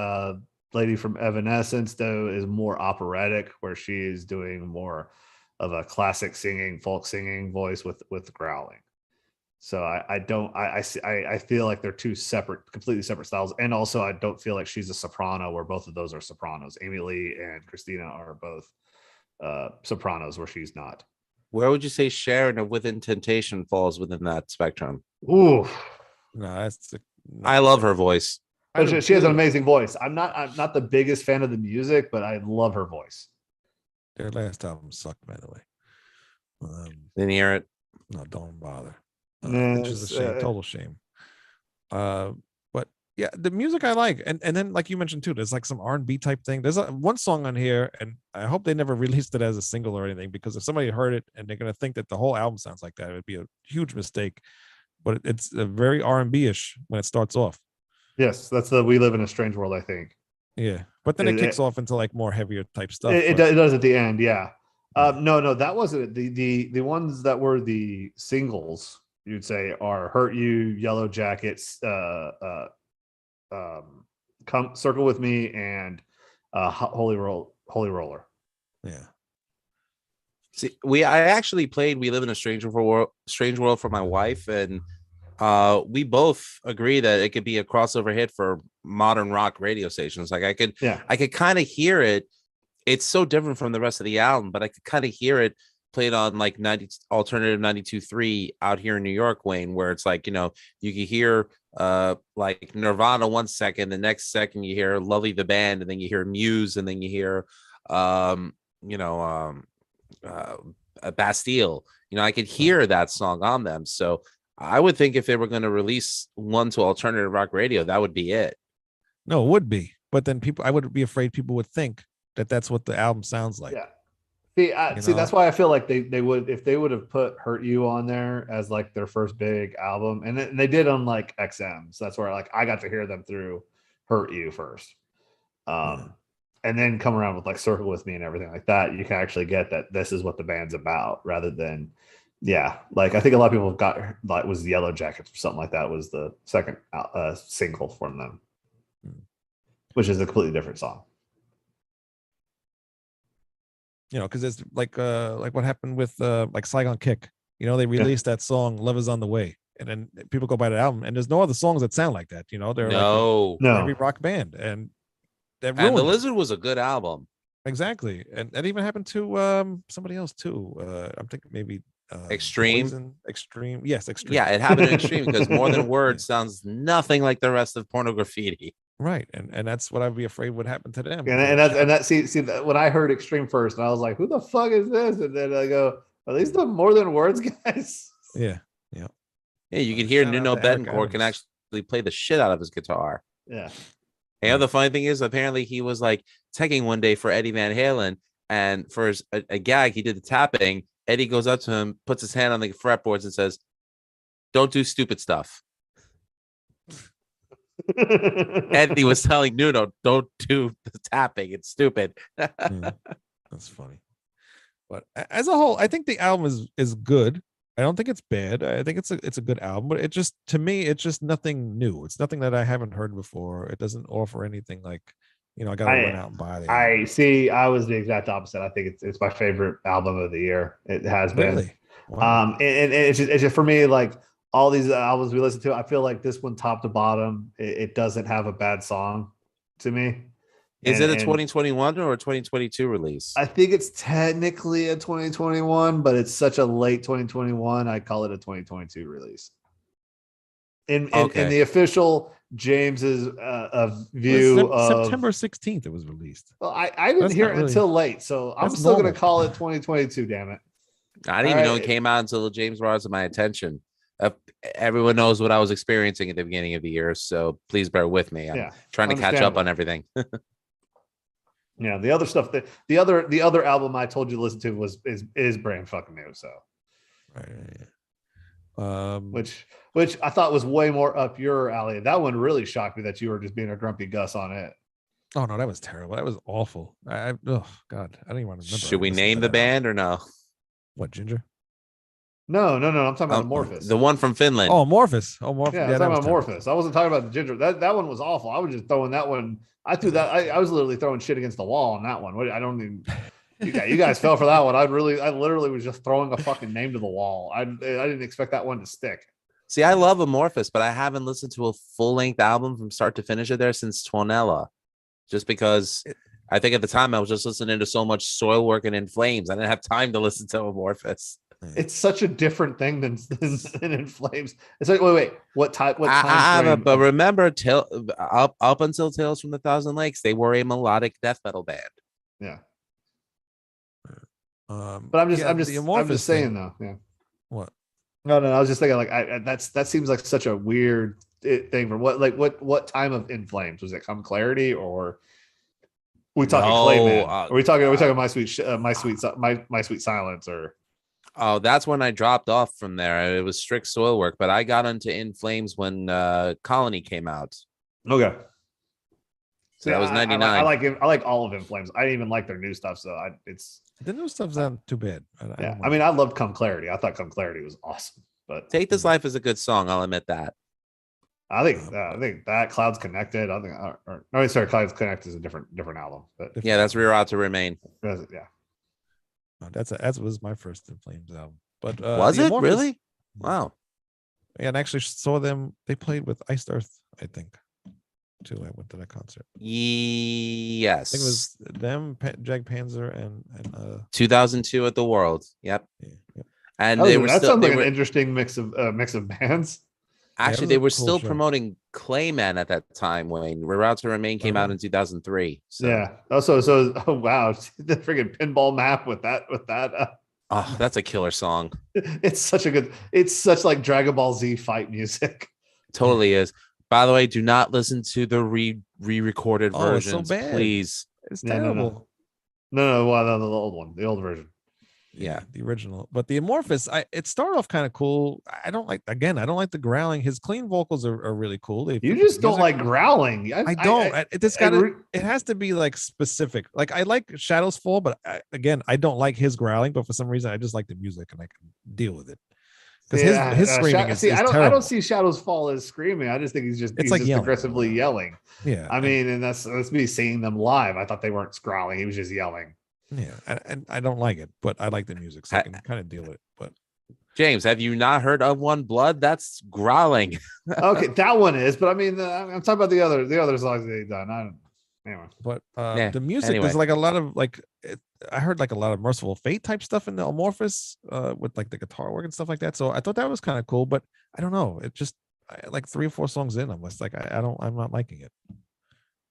lady from Evanescence do is more operatic, where she is doing more of a classic singing, folk singing voice with growling. So I feel like they're two completely separate styles. And also I don't feel like she's a soprano, where both of those are sopranos. Amy Lee and Christina are both sopranos, where she's not. Where would you say Sharon of Within Temptation falls within that spectrum? Ooh. No, I love her voice. She has an amazing voice. I'm not the biggest fan of the music, but I love her voice. Their last album sucked, by the way. Didn't hear it. No, don't bother. Nah, which is a shame, total shame. But yeah, the music I like, and then like you mentioned too, there's like some R&B type thing. There's one song on here, and I hope they never released it as a single or anything, because if somebody heard it and they're gonna think that the whole album sounds like that, it would be a huge mistake. But it's a very R&B-ish when it starts off. Yes, that's the "We Live in a Strange World," I think. Yeah, but then it kicks off into like more heavier type stuff. It does at the end, yeah. No, that wasn't the ones that were the singles. You'd say are "Hurt You," "Yellow Jackets," "Come Circle with Me," and "Holy Roller." Yeah. See, I actually played "We Live in a Strange World" for my wife, and we both agree that it could be a crossover hit for modern rock radio stations. Like I could kind of hear it. It's so different from the rest of the album, but I could kind of hear it played on like 90 alternative 92.3 out here in New York, Wayne, where it's like, you can hear like Nirvana one second, the next second you hear Lovely the Band, and then you hear Muse, and then you hear Bastille. I could hear that song on them. So I would think if they were going to release one to alternative rock radio, that would be it. No, it would be. But then I would be afraid people would think that that's what the album sounds like. Yeah. See, that's why I feel like they would, if they would have put "Hurt You" on there as like their first big album, and they did on like XM. So that's where like I got to hear them through "Hurt You" first. And then come around with like "Circle with Me" and everything like that. You can actually get that this is what the band's about, rather than, like I think a lot of people got like was "Yellow Jackets" or something like that was the second single from them, which is a completely different song. Because it's like what happened with like Saigon Kick. They released that song "Love Is on the Way," and then people go buy the album, and there's no other songs that sound like that. They're no every rock band, and the Lizard was a good album. Exactly, and that even happened to somebody else too. I'm thinking maybe Extreme. Poison, Extreme, yes, Extreme. Yeah, it happened to Extreme because More Than Words sounds nothing like the rest of Pornograffiti. Right, and that's what I'd be afraid would happen to them. See when I heard Extreme first, and I was like, "Who the fuck is this?" And then I go, "Are these the More Than Words guys?" Yeah. You can hear Nuno Betancourt can actually play the shit out of his guitar. Yeah. And the funny thing is, apparently he was like tagging one day for Eddie Van Halen, and for a gag, he did the tapping. Eddie goes up to him, puts his hand on the fretboards, and says, "Don't do stupid stuff." Eddie was telling Nuno, "Don't do the tapping; it's stupid." That's funny. But as a whole, I think the album is good. I don't think it's bad. I think it's a good album, but it just, to me, it's just nothing new. It's nothing that I haven't heard before. It doesn't offer anything like, I got to run out and buy the I see. I was the exact opposite. I think it's my favorite album of the year. It has been. Really? Wow. And it's just for me, like all these albums we listen to, I feel like this one top to bottom, it doesn't have a bad song to me. Is it a 2021 or a 2022 release? I think it's technically a 2021, but it's such a late 2021. I call it a 2022 release. In the official James's view of September 16th, it was released. Well, I didn't hear it until late, so I'm still going to call it 2022. Damn it! I didn't even know it came out until James brought it to my attention. Everyone knows what I was experiencing at the beginning of the year, so please bear with me. I'm trying to catch up on everything. Yeah, the other stuff the other album I told you to listen to is brand fucking new. So, which I thought was way more up your alley. That one really shocked me that you were just being a grumpy Gus on it. Oh no, that was terrible. That was awful. Oh God, I don't even want to remember. Should we name the band or no? What, Ginger? No. I'm talking about Amorphous. The one from Finland. Oh, Amorphous. Yeah, I'm talking about Amorphous. I wasn't talking about the Ginger. That one was awful. I was just throwing that one. I threw that. I was literally throwing shit against the wall on that one. I don't even. You guys fell for that one. I literally was just throwing a fucking name to the wall. I didn't expect that one to stick. See, I love Amorphous, but I haven't listened to a full length album from start to finish of there since Tuonela. Just because I think at the time I was just listening to so much Soil Work and In Flames. I didn't have time to listen to Amorphous. It's such a different thing than In Flames. It's like, wait, what time? But remember, up until Tales from the Thousand Lakes, they were a melodic death metal band. Yeah. But I'm just saying though. Yeah. What? No. I was just thinking like that seems like such a weird thing from what time of In Flames was it? Come Clarity or we talking Clayman? Are we talking My Sweet Silence or? Oh, that's when I dropped off from there. It was strict Soil Work, but I got into In Flames when Colony came out. Okay. So that was 99. I like all of In Flames. I didn't even like their new stuff, so the new stuff's not too bad. I loved Come Clarity. I thought Come Clarity was awesome. But Take This Life is a good song. I'll admit that. I think that Clouds Connected. Clouds Connected is a different album. But yeah, that's Rear Out to Remain. Yeah. That was my first In Flames album. But was it really? Wow. Yeah, and actually saw them. They played with Iced Earth, I think. Too. I went to that concert. Yes. I think it was them, Jag Panzer, and 2002 at the World. Yep. Yeah. And that sounds like an interesting mix of bands. Actually, they were still promoting Clayman at that time when Rear Out to Remain came out in 2003. So. Yeah. Also, oh wow, the freaking pinball map with that. Oh, that's a killer song. It's such like Dragon Ball Z fight music. Totally is. By the way, do not listen to the re-recorded versions, so bad. Please. It's terrible. No, the old one, the old version. Yeah, the original. But the Amorphous, it started off kind of cool. I don't like the growling. His clean vocals are really cool. You just don't like growling. I don't. It has to be like specific. Like I like Shadows Fall, but I don't like his growling. But for some reason, I just like the music and I can deal with it. Because his screaming is terrible. I don't see Shadows Fall as screaming. I just think he's just aggressively yelling. Yeah. I mean, and that's me seeing them live. I thought they weren't growling. He was just yelling. Yeah. And I don't like it, but I like the music, so I can kind of deal with it. But James, have you not heard of One Blood? That's growling. Okay, that one is, but I mean, I'm talking about the other songs they've done. Anyway. But the music is like a lot of I heard like a lot of Merciful Fate type stuff in the Amorphous with like the guitar work and stuff like that. So I thought that was kind of cool, but I don't know. It just like 3 or 4 songs in, I'm just like I'm not liking it.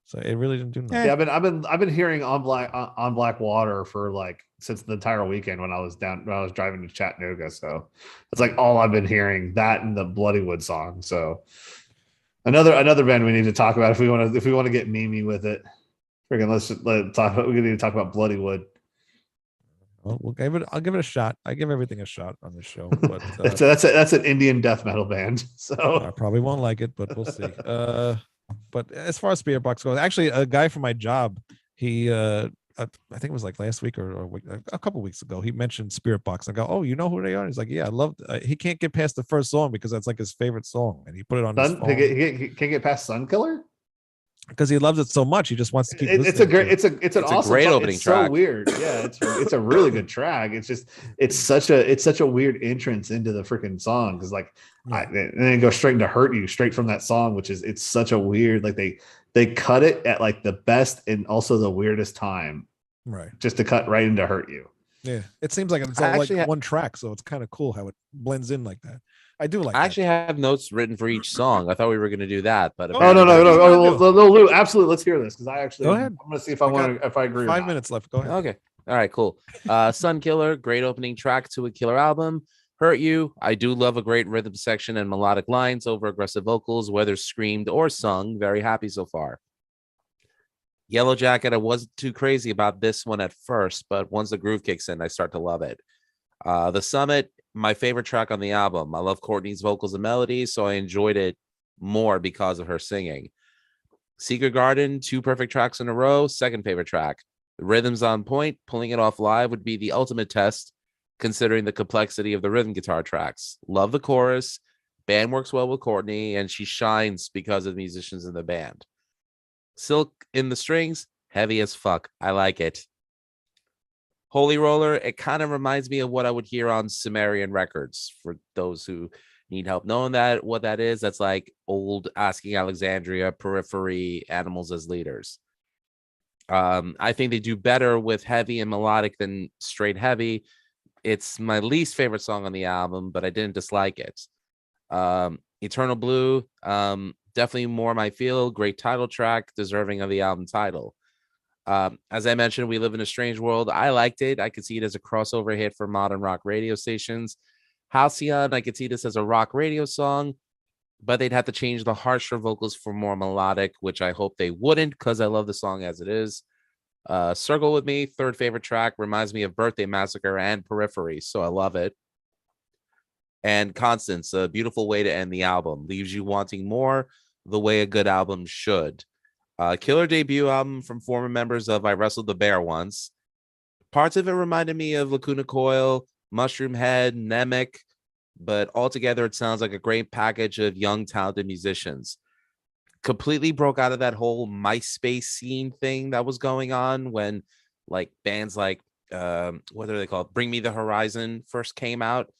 So it really didn't do nothing. Yeah, I've been hearing on Black Water for like since the entire weekend when I was driving to Chattanooga. So it's like all I've been hearing, that and the Bloodywood song. So another band we need to talk about if we want to get memey with it. Freaking let's talk about. We need to talk about Bloodywood. Well, I'll give it a shot. I give everything a shot on this show. But that's an Indian death metal band. So I probably won't like it, but we'll see. But as far as Spiritbox goes, actually, a guy from my job, he I think it was like last week or a couple weeks ago, he mentioned Spiritbox. I go, oh, you know who they are? He's like, yeah, I love. He can't get past the first song because that's like his favorite song, and he put it on his phone. He can't get past Sunkiller. because he loves it so much. He just wants to keep. It's a great. It's an It's a awesome great song. opening It's track. so weird. Yeah, it's a really good track. It's just it's such a weird entrance into the freaking song because like and then it goes straight into Hurt You straight from that song, which is it's such a weird like they cut it at like the best and also the weirdest time, right? Just to cut right into Hurt You. Yeah, it seems like it's all like one track, so it's kind of cool how it blends in like that. I do like. I actually have notes written for each song. I thought we were going to do that, but no, Lou, absolutely. Let's hear this because I actually go ahead. I'm going to see if I agree. 5 minutes left. Go ahead. Okay. All right. Cool. Sun Killer, great opening track to a killer album. Hurt You. I do love a great rhythm section and melodic lines over aggressive vocals, whether screamed or sung. Very happy so far. Yellow Jacket. I wasn't too crazy about this one at first, but once the groove kicks in, I start to love it. The Summit. My favorite track on the album. I love Courtney's vocals and melodies, so I enjoyed it more because of her singing. Secret Garden, 2 perfect tracks in a row. Second favorite track. The rhythm's on point. Pulling it off live would be the ultimate test, considering the complexity of the rhythm guitar tracks. Love the chorus. Band works well with Courtney, and she shines because of the musicians in the band. Silk in the Strings, heavy as fuck. I like it. Holy Roller, it kind of reminds me of what I would hear on Sumerian Records. For those who need help knowing what that is, that's like old Asking Alexandria, Periphery, Animals as Leaders. I think they do better with heavy and melodic than straight heavy. It's my least favorite song on the album, but I didn't dislike it. Eternal Blue, definitely more my feel. Great title track, deserving of the album title. As I mentioned, We Live in a Strange World. I liked it. I could see it as a crossover hit for modern rock radio stations. Halcyon, I could see this as a rock radio song, but they'd have to change the harsher vocals for more melodic, which I hope they wouldn't because I love the song as it is. Circle With Me, third favorite track, reminds me of Birthday Massacre and Periphery, so I love it. And Constance, a beautiful way to end the album. Leaves you wanting more, the way a good album should. Killer debut album from former members of I Wrestled the Bear Once. Parts of it reminded me of Lacuna Coil, Mushroom Head, Nemec, but altogether it sounds like a great package of young, talented musicians. Completely broke out of that whole MySpace scene thing that was going on when like bands like, what are they called? Bring Me the Horizon first came out,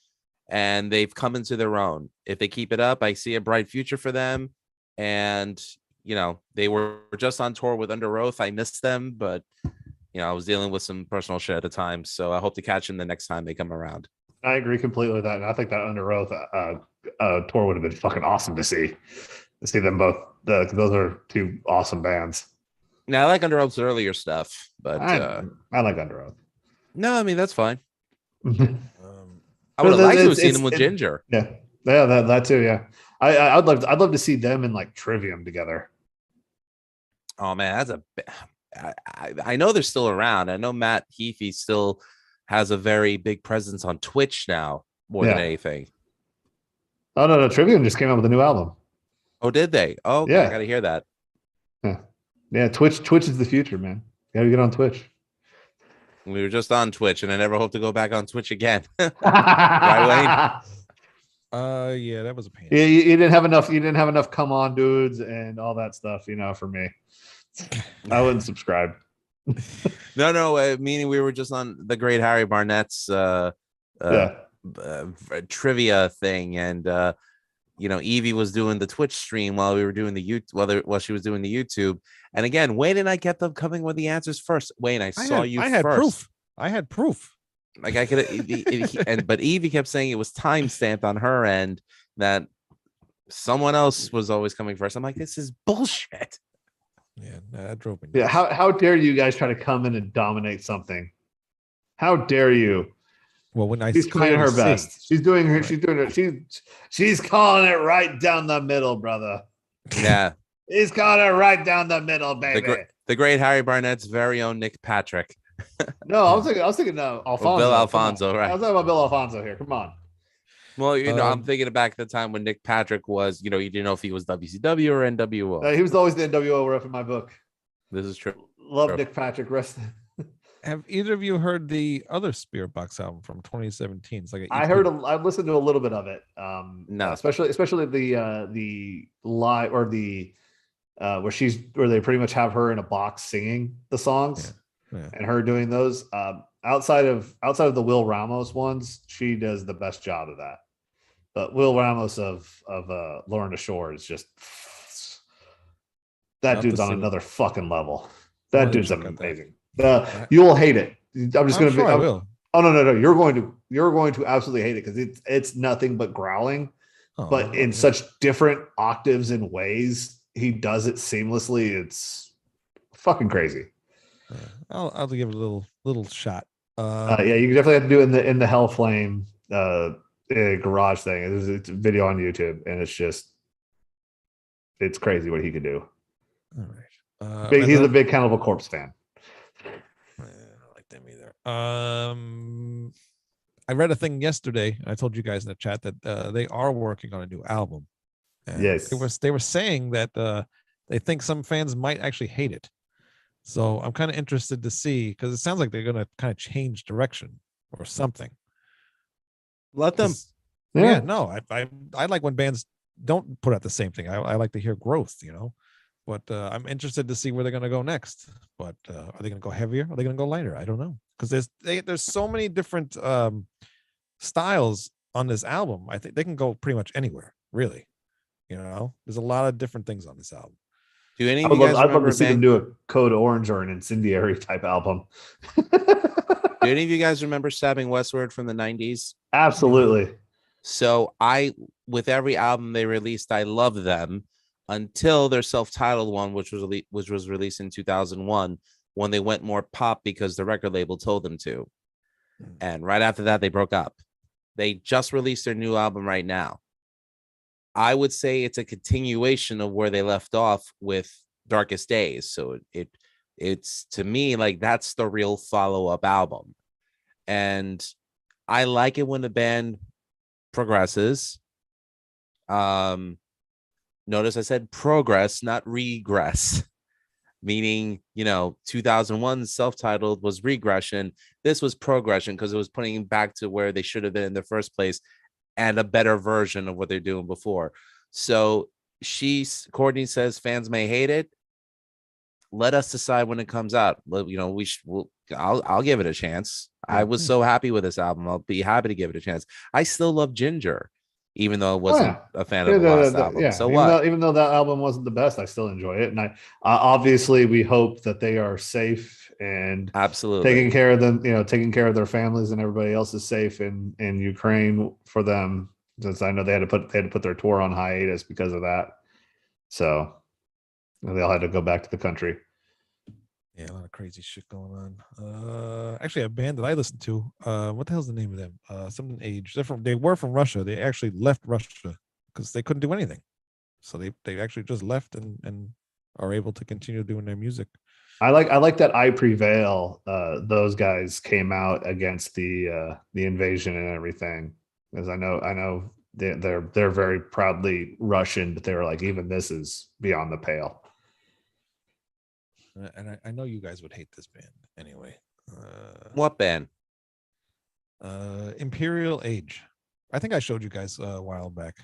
and they've come into their own. If they keep it up, I see a bright future for them. And you know, they were just on tour with Under Oath. I missed them, but you know, I was dealing with some personal shit at the time. So I hope to catch them the next time they come around. I agree completely with that. And I think that Under Oath tour would have been fucking awesome to see them both. Those are 2 awesome bands. Now I like Under Oath's earlier stuff, but I like Under Oath. No, I mean, that's fine. I would But have liked to have it's- seen them with Ginger. Yeah, that too. Yeah, I'd love to see them in like Trivium together. Oh man, I know they're still around. I know Matt Heafy still has a very big presence on Twitch now, more than anything. Oh no, Trivium just came out with a new album. Oh, did they? Oh, okay, Yeah. I gotta hear that. Yeah, Twitch is the future, man. You gotta get on Twitch. We were just on Twitch, and I never hope to go back on Twitch again. Right, Wayne? Yeah, that was a pain. Yeah, you didn't have enough. You didn't have enough. Come on, dudes, and all that stuff. You know, for me, I wouldn't subscribe. No, meaning we were just on the great Harry Barnett's trivia thing, and you know, Evie was doing the Twitch stream while we were doing the YouTube, while she was doing the YouTube. And again, Wayne and I kept them coming with the answers first. Wayne, I saw you I had first. proof. I had proof. Like I could, but Evie kept saying it was time stamped on her end that someone else was always coming first. I'm like, this is bullshit. Yeah, that drove me. Yeah, how dare you guys try to come in and dominate something? How dare you? Well, when She's trying her best. She's doing her. She's calling it right down the middle, brother. Yeah, he's calling it right down the middle, baby. The great Harry Barnett's very own Nick Patrick. No, I was thinking Alfonso. Bill Alfonso, right? I was talking about Bill Alfonso here. Come on. Well, you know, I'm thinking back at the time when Nick Patrick was, you know, you didn't know if he was WCW or NWO. He was always the NWO rep in my book. This is true. Love Nick Patrick. Rest. Have either of you heard the other Spiritbox album from 2017? It's like I listened to a little bit of it. No, especially the live or the where they pretty much have her in a box singing the songs Yeah. and her doing those. Outside of the Will Ramos ones, she does the best job of that. But Will Ramos of Lauren Shore is just that dude's on another fucking level. That dude's amazing. You'll hate it. I'm just going to be. I will. Oh no! You're going to absolutely hate it because it's nothing but growling, but in such different octaves and ways. He does it seamlessly. It's fucking crazy. I'll give it a little shot. Yeah, you definitely have to do it in the Hell Flame garage thing. It's a video on YouTube, and it's crazy what he could do. All right. He's a big Cannibal Corpse fan. I don't like them either. I read a thing yesterday. I told you guys in the chat that they are working on a new album. And yes, they were saying that they think some fans might actually hate it. So I'm kind of interested to see because it sounds like they're going to kind of change direction or something. Let them. Yeah, no, I like when bands don't put out the same thing. I like to hear growth, But I'm interested to see where they're going to go next. But are they going to go heavier? Are they going to go lighter? I don't know because there's so many different styles on this album. I think they can go pretty much anywhere, really. There's a lot of different things on this album. Do any of you guys I'd love remember to see them do a Code Orange or an Incendiary type album. Do any of you guys remember Stabbing Westward from the 90s? Absolutely. So with every album they released, I loved them until their self-titled one, which was released in 2001, when they went more pop because the record label told them to. And right after that, they broke up. They just released their new album right now. I would say it's a continuation of where they left off with Darkest Days. So it's to me like that's the real follow-up album. And I like it when the band progresses. Notice I said progress, not regress. Meaning, 2001 self-titled was regression. This was progression because it was putting back to where they should have been in the first place and a better version of what they're doing before. So Courtney says fans may hate it. Let us decide when it comes out. I'll give it a chance. I was so happy with this album. I'll be happy to give it a chance. I still love Ginger, even though I wasn't a fan of the last album. Yeah. So even though that album wasn't the best, I still enjoy it. And I obviously we hope that they are safe and absolutely taking care of them, taking care of their families and everybody else is safe in Ukraine for them. Since I know they had to put their tour on hiatus because of that. So they all had to go back to the country. Yeah, a lot of crazy shit going on. Actually, a band that I listened to. What the hell's the name of them? Something Age. They were from Russia. They actually left Russia because they couldn't do anything. So they actually just left and are able to continue doing their music. I like that I Prevail. Those guys came out against the invasion and everything. Because I know they're very proudly Russian, but they were like, even this is beyond the pale. And I know you guys would hate this band anyway. What band? Imperial Age. I think I showed you guys a while back.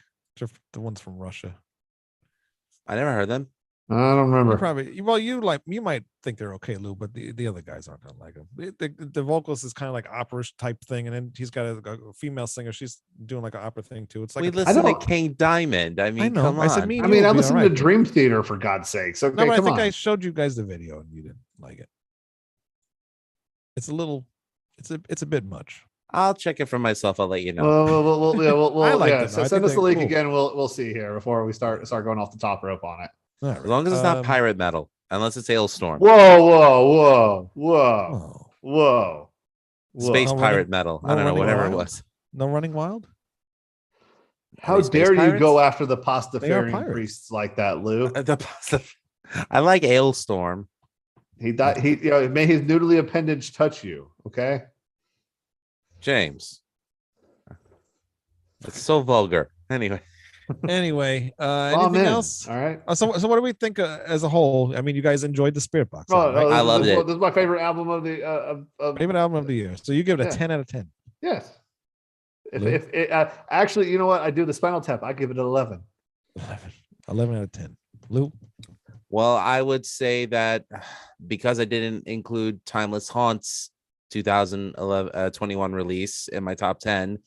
The ones from Russia. I never heard them. I don't remember. You might think they're okay, Lou, but the other guys aren't gonna like them. The vocalist is kind of like opera type thing, and then he's got a female singer. She's doing like an opera thing too. It's like we listen to King Diamond. I mean, come on. I listened to Dream Theater for God's sakes. Okay, no, but I think I showed you guys the video and you didn't like it. It's a bit much. I'll check it for myself. I'll let you know. Send us the link again. We'll see here before we start going off the top rope on it. Right. As long as it's not pirate metal, unless it's Hailstorm. Whoa. Space pirate metal. I don't know, whatever it was. No Running Wild? How dare you go after the Pastafarian priests like that, Lou? I like Hailstorm. He died. May his noodly appendage touch you. Okay, James. It's so vulgar. Anyway, anything else? All right. So what do we think as a whole? I mean, you guys enjoyed the Spiritbox. Right? I loved it. This is my favorite album of the favorite album of the year. So you give it a 10 out of 10. Yes. If it actually, you know what? I do the Spinal Tap. I give it an 11. 11 out of 10. Lou? Well, I would say that because I didn't include Timeless Haunts 2021 release in my top 10,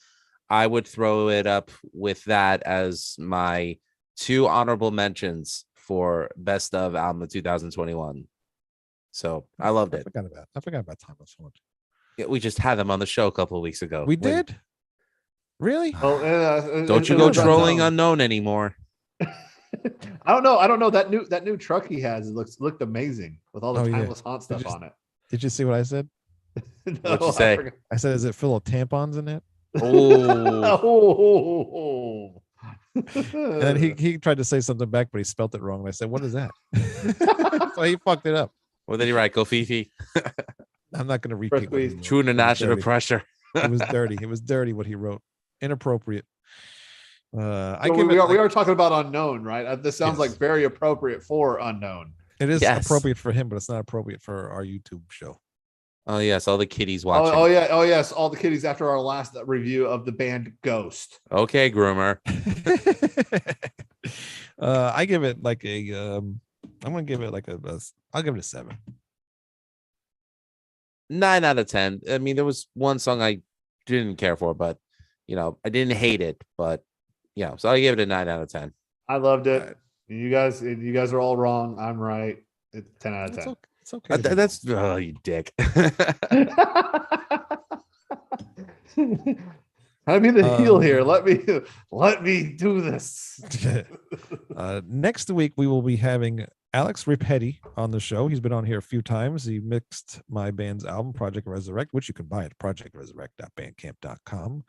I would throw it up with that as my 2 honorable mentions for best of album of 2021. So I loved it. I forgot about Timeless Haunts. Yeah, we just had them on the show a couple of weeks ago. We did? Really? Oh, Don't you go trolling Unknown anymore. I don't know that new truck he has looked amazing with all the Timeless Haunt stuff on it. Did you see what I said? No, What'd you say? I said, is it full of tampons in it? Oh. And then he tried to say something back, but he spelt it wrong. And I said, what is that? So he fucked it up. Well, then you're right. Go Fifi. I'm not going to repeat. True international pressure. It was dirty. It was dirty what he wrote. Inappropriate. We are talking about Unknown, right? This sounds like very appropriate for Unknown. It is appropriate for him, but it's not appropriate for our YouTube show. Oh yes, all the kiddies watching. Oh yes, all the kiddies after our last review of the band Ghost. Okay, groomer. I give it like a. I'm gonna give it like I'll give it a 7. 9 out of 10. I mean, there was one song I didn't care for, but I didn't hate it, but so I give it a 9 out of 10. I loved it. You guys are all wrong. I'm right. It's 10 out of 10. It's okay. That's you dick. I'll be the heel here. Let me do this. Next week we will be having Alex Ripetti on the show. He's been on here a few times. He mixed my band's album Project Resurrect, which you can buy at projectresurrect.bandcamp.com.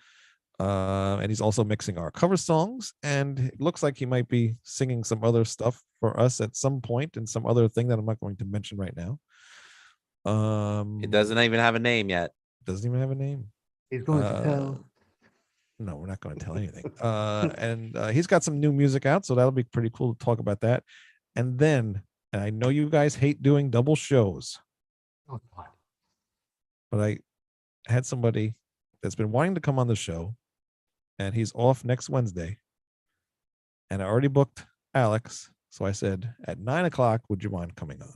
And he's also mixing our cover songs, and it looks like he might be singing some other stuff for us at some point and some other thing that I'm not going to mention right now. It doesn't even have a name yet. Doesn't even have a name. He's going to tell. No, we're not going to tell anything. And he's got some new music out, so that'll be pretty cool to talk about that. And then, and I know you guys hate doing double shows. Oh God. But I had somebody that's been wanting to come on the show, and he's off next Wednesday. And I already booked Alex. So I said, at 9:00, would you mind coming on?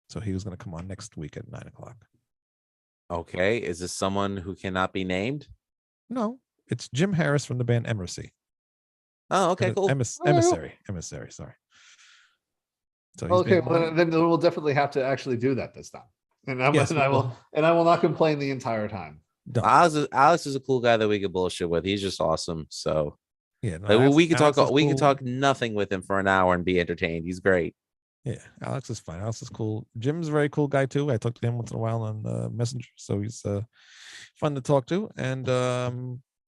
So he was going to come on next week at 9:00. Okay. Is this someone who cannot be named? No, it's Jim Harris from the band Embassy. Oh, okay, cool. Emissary. Sorry. So okay, well, then we'll definitely have to actually do that this time. And I will not complain the entire time. Alex is a cool guy that we could bullshit with. He's just awesome. So yeah, no, we could talk. We could talk nothing with him for an hour and be entertained. He's great. Yeah, Alex is fine. Alex is cool. Jim's a very cool guy too. I talk to him once in a while on Messenger, so he's fun to talk to. And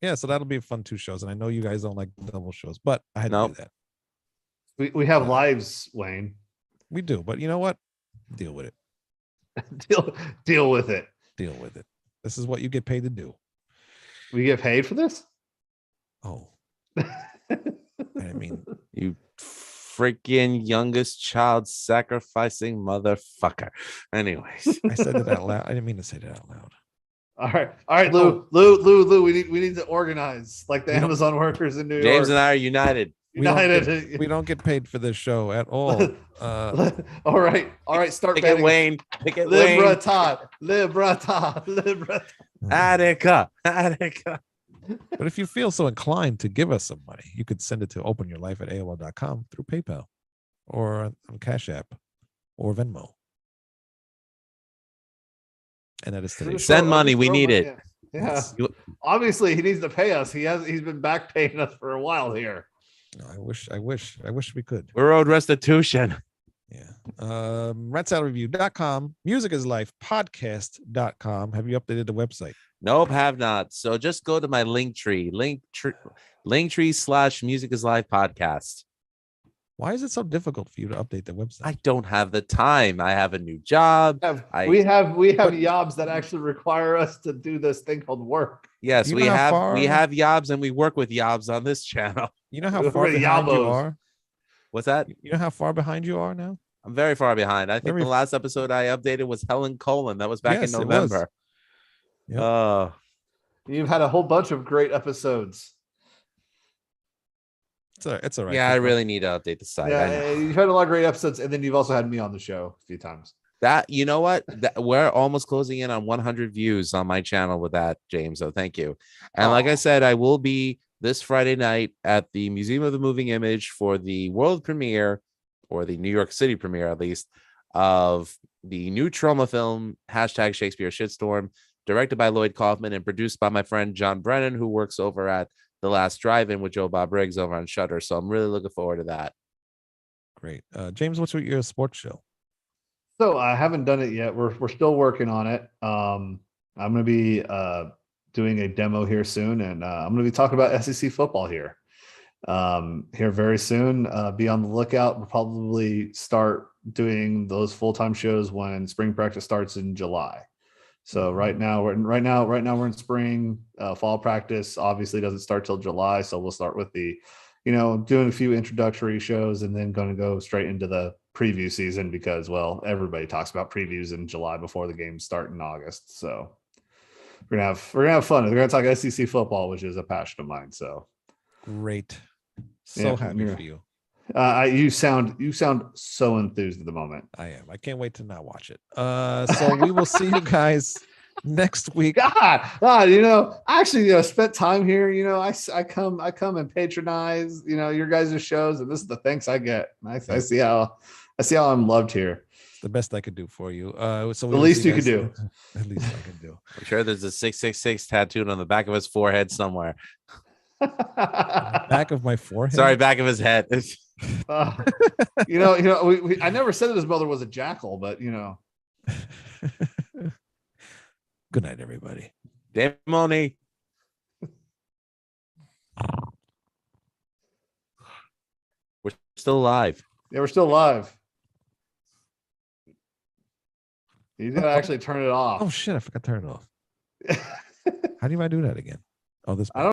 yeah, so that'll be fun 2 shows. And I know you guys don't like double shows, but I had to do that. We have lives, Wayne. We do, but you know what? Deal with it. Deal with it. Deal with it. This is what you get paid to do. We get paid for this? Oh. I mean, you freaking youngest child sacrificing motherfucker. Anyways, I said that out loud. I didn't mean to say that out loud. All right, Lou. We need to organize like the Amazon workers in New York. James and I are united. We don't get paid for this show at all. All right. Start Pick it, Wayne. Pick it, Wayne. Libertad. Attica. But if you feel so inclined to give us some money, you could send it to openyourlife@aol.com through PayPal or on Cash App or Venmo. And that is today's show. Send money. We need it. Yeah. Obviously, he needs to pay us. He's been back paying us for a while here. I wish we could. We're owed restitution. Yeah. RentSalReview.com, musicisLifepodcast.com. Have you updated the website? Nope, have not. So just go to my Linktree /MusicIsLifePodcast. Why is it so difficult for you to update the website? I don't have the time. I have a new job. We have jobs that actually require us to do this thing called work. Yes, we have jobs, and we work with jobs on this channel. You know how far behind you are? What's that? You know how far behind you are now? I'm very far behind. I think the last episode I updated was Helen Colin. That was back in November. Yep. You've had a whole bunch of great episodes. It's all right. Yeah, I really need to update the site. I know. Yeah, you've had a lot of great episodes, and then you've also had me on the show a few times. That, you know what? We're almost closing in on 100 views on my channel with that, James. So thank you. And like I said, I will be this Friday night at the Museum of the Moving Image for the world premiere, or the New York City premiere at least, of the new Trauma film, #Shakespeare Shitstorm, directed by Lloyd Kaufman and produced by my friend John Brennan, who works over at The Last Drive-In with Joe Bob Briggs over on Shudder. So I'm really looking forward to that. Great. James, what's your sports show? So I haven't done it yet. We're still working on it. I'm going to be doing a demo here soon, and I'm going to be talking about SEC football here very soon. Be on the lookout. We'll probably start doing those full-time shows when spring practice starts in July. So right now we're in spring. Fall practice obviously doesn't start till July, so we'll start with the, doing a few introductory shows, and then going to go straight into the preview season because, well, everybody talks about previews in July before the games start in August. So we're gonna have fun. We're gonna talk SEC football, which is a passion of mine. So great. So happy for you. You sound so enthused at the moment. I am. I can't wait to not watch it. So we will see you guys next week. God, I actually spent time here. I come and patronize your guys' shows, and this is the thanks I get. I see how I'm loved here. It's the best I could do for you. So the least you could do. At least I can do. I'm sure there's a 666 tattooed on the back of his forehead somewhere. Back of my forehead. Sorry, back of his head. I never said that his brother was a jackal, but Good night, everybody. Demoni. We're still alive. Yeah, we're still alive. You gotta actually turn it off. Oh shit! I forgot to turn it off. How do I do that again? Oh, this.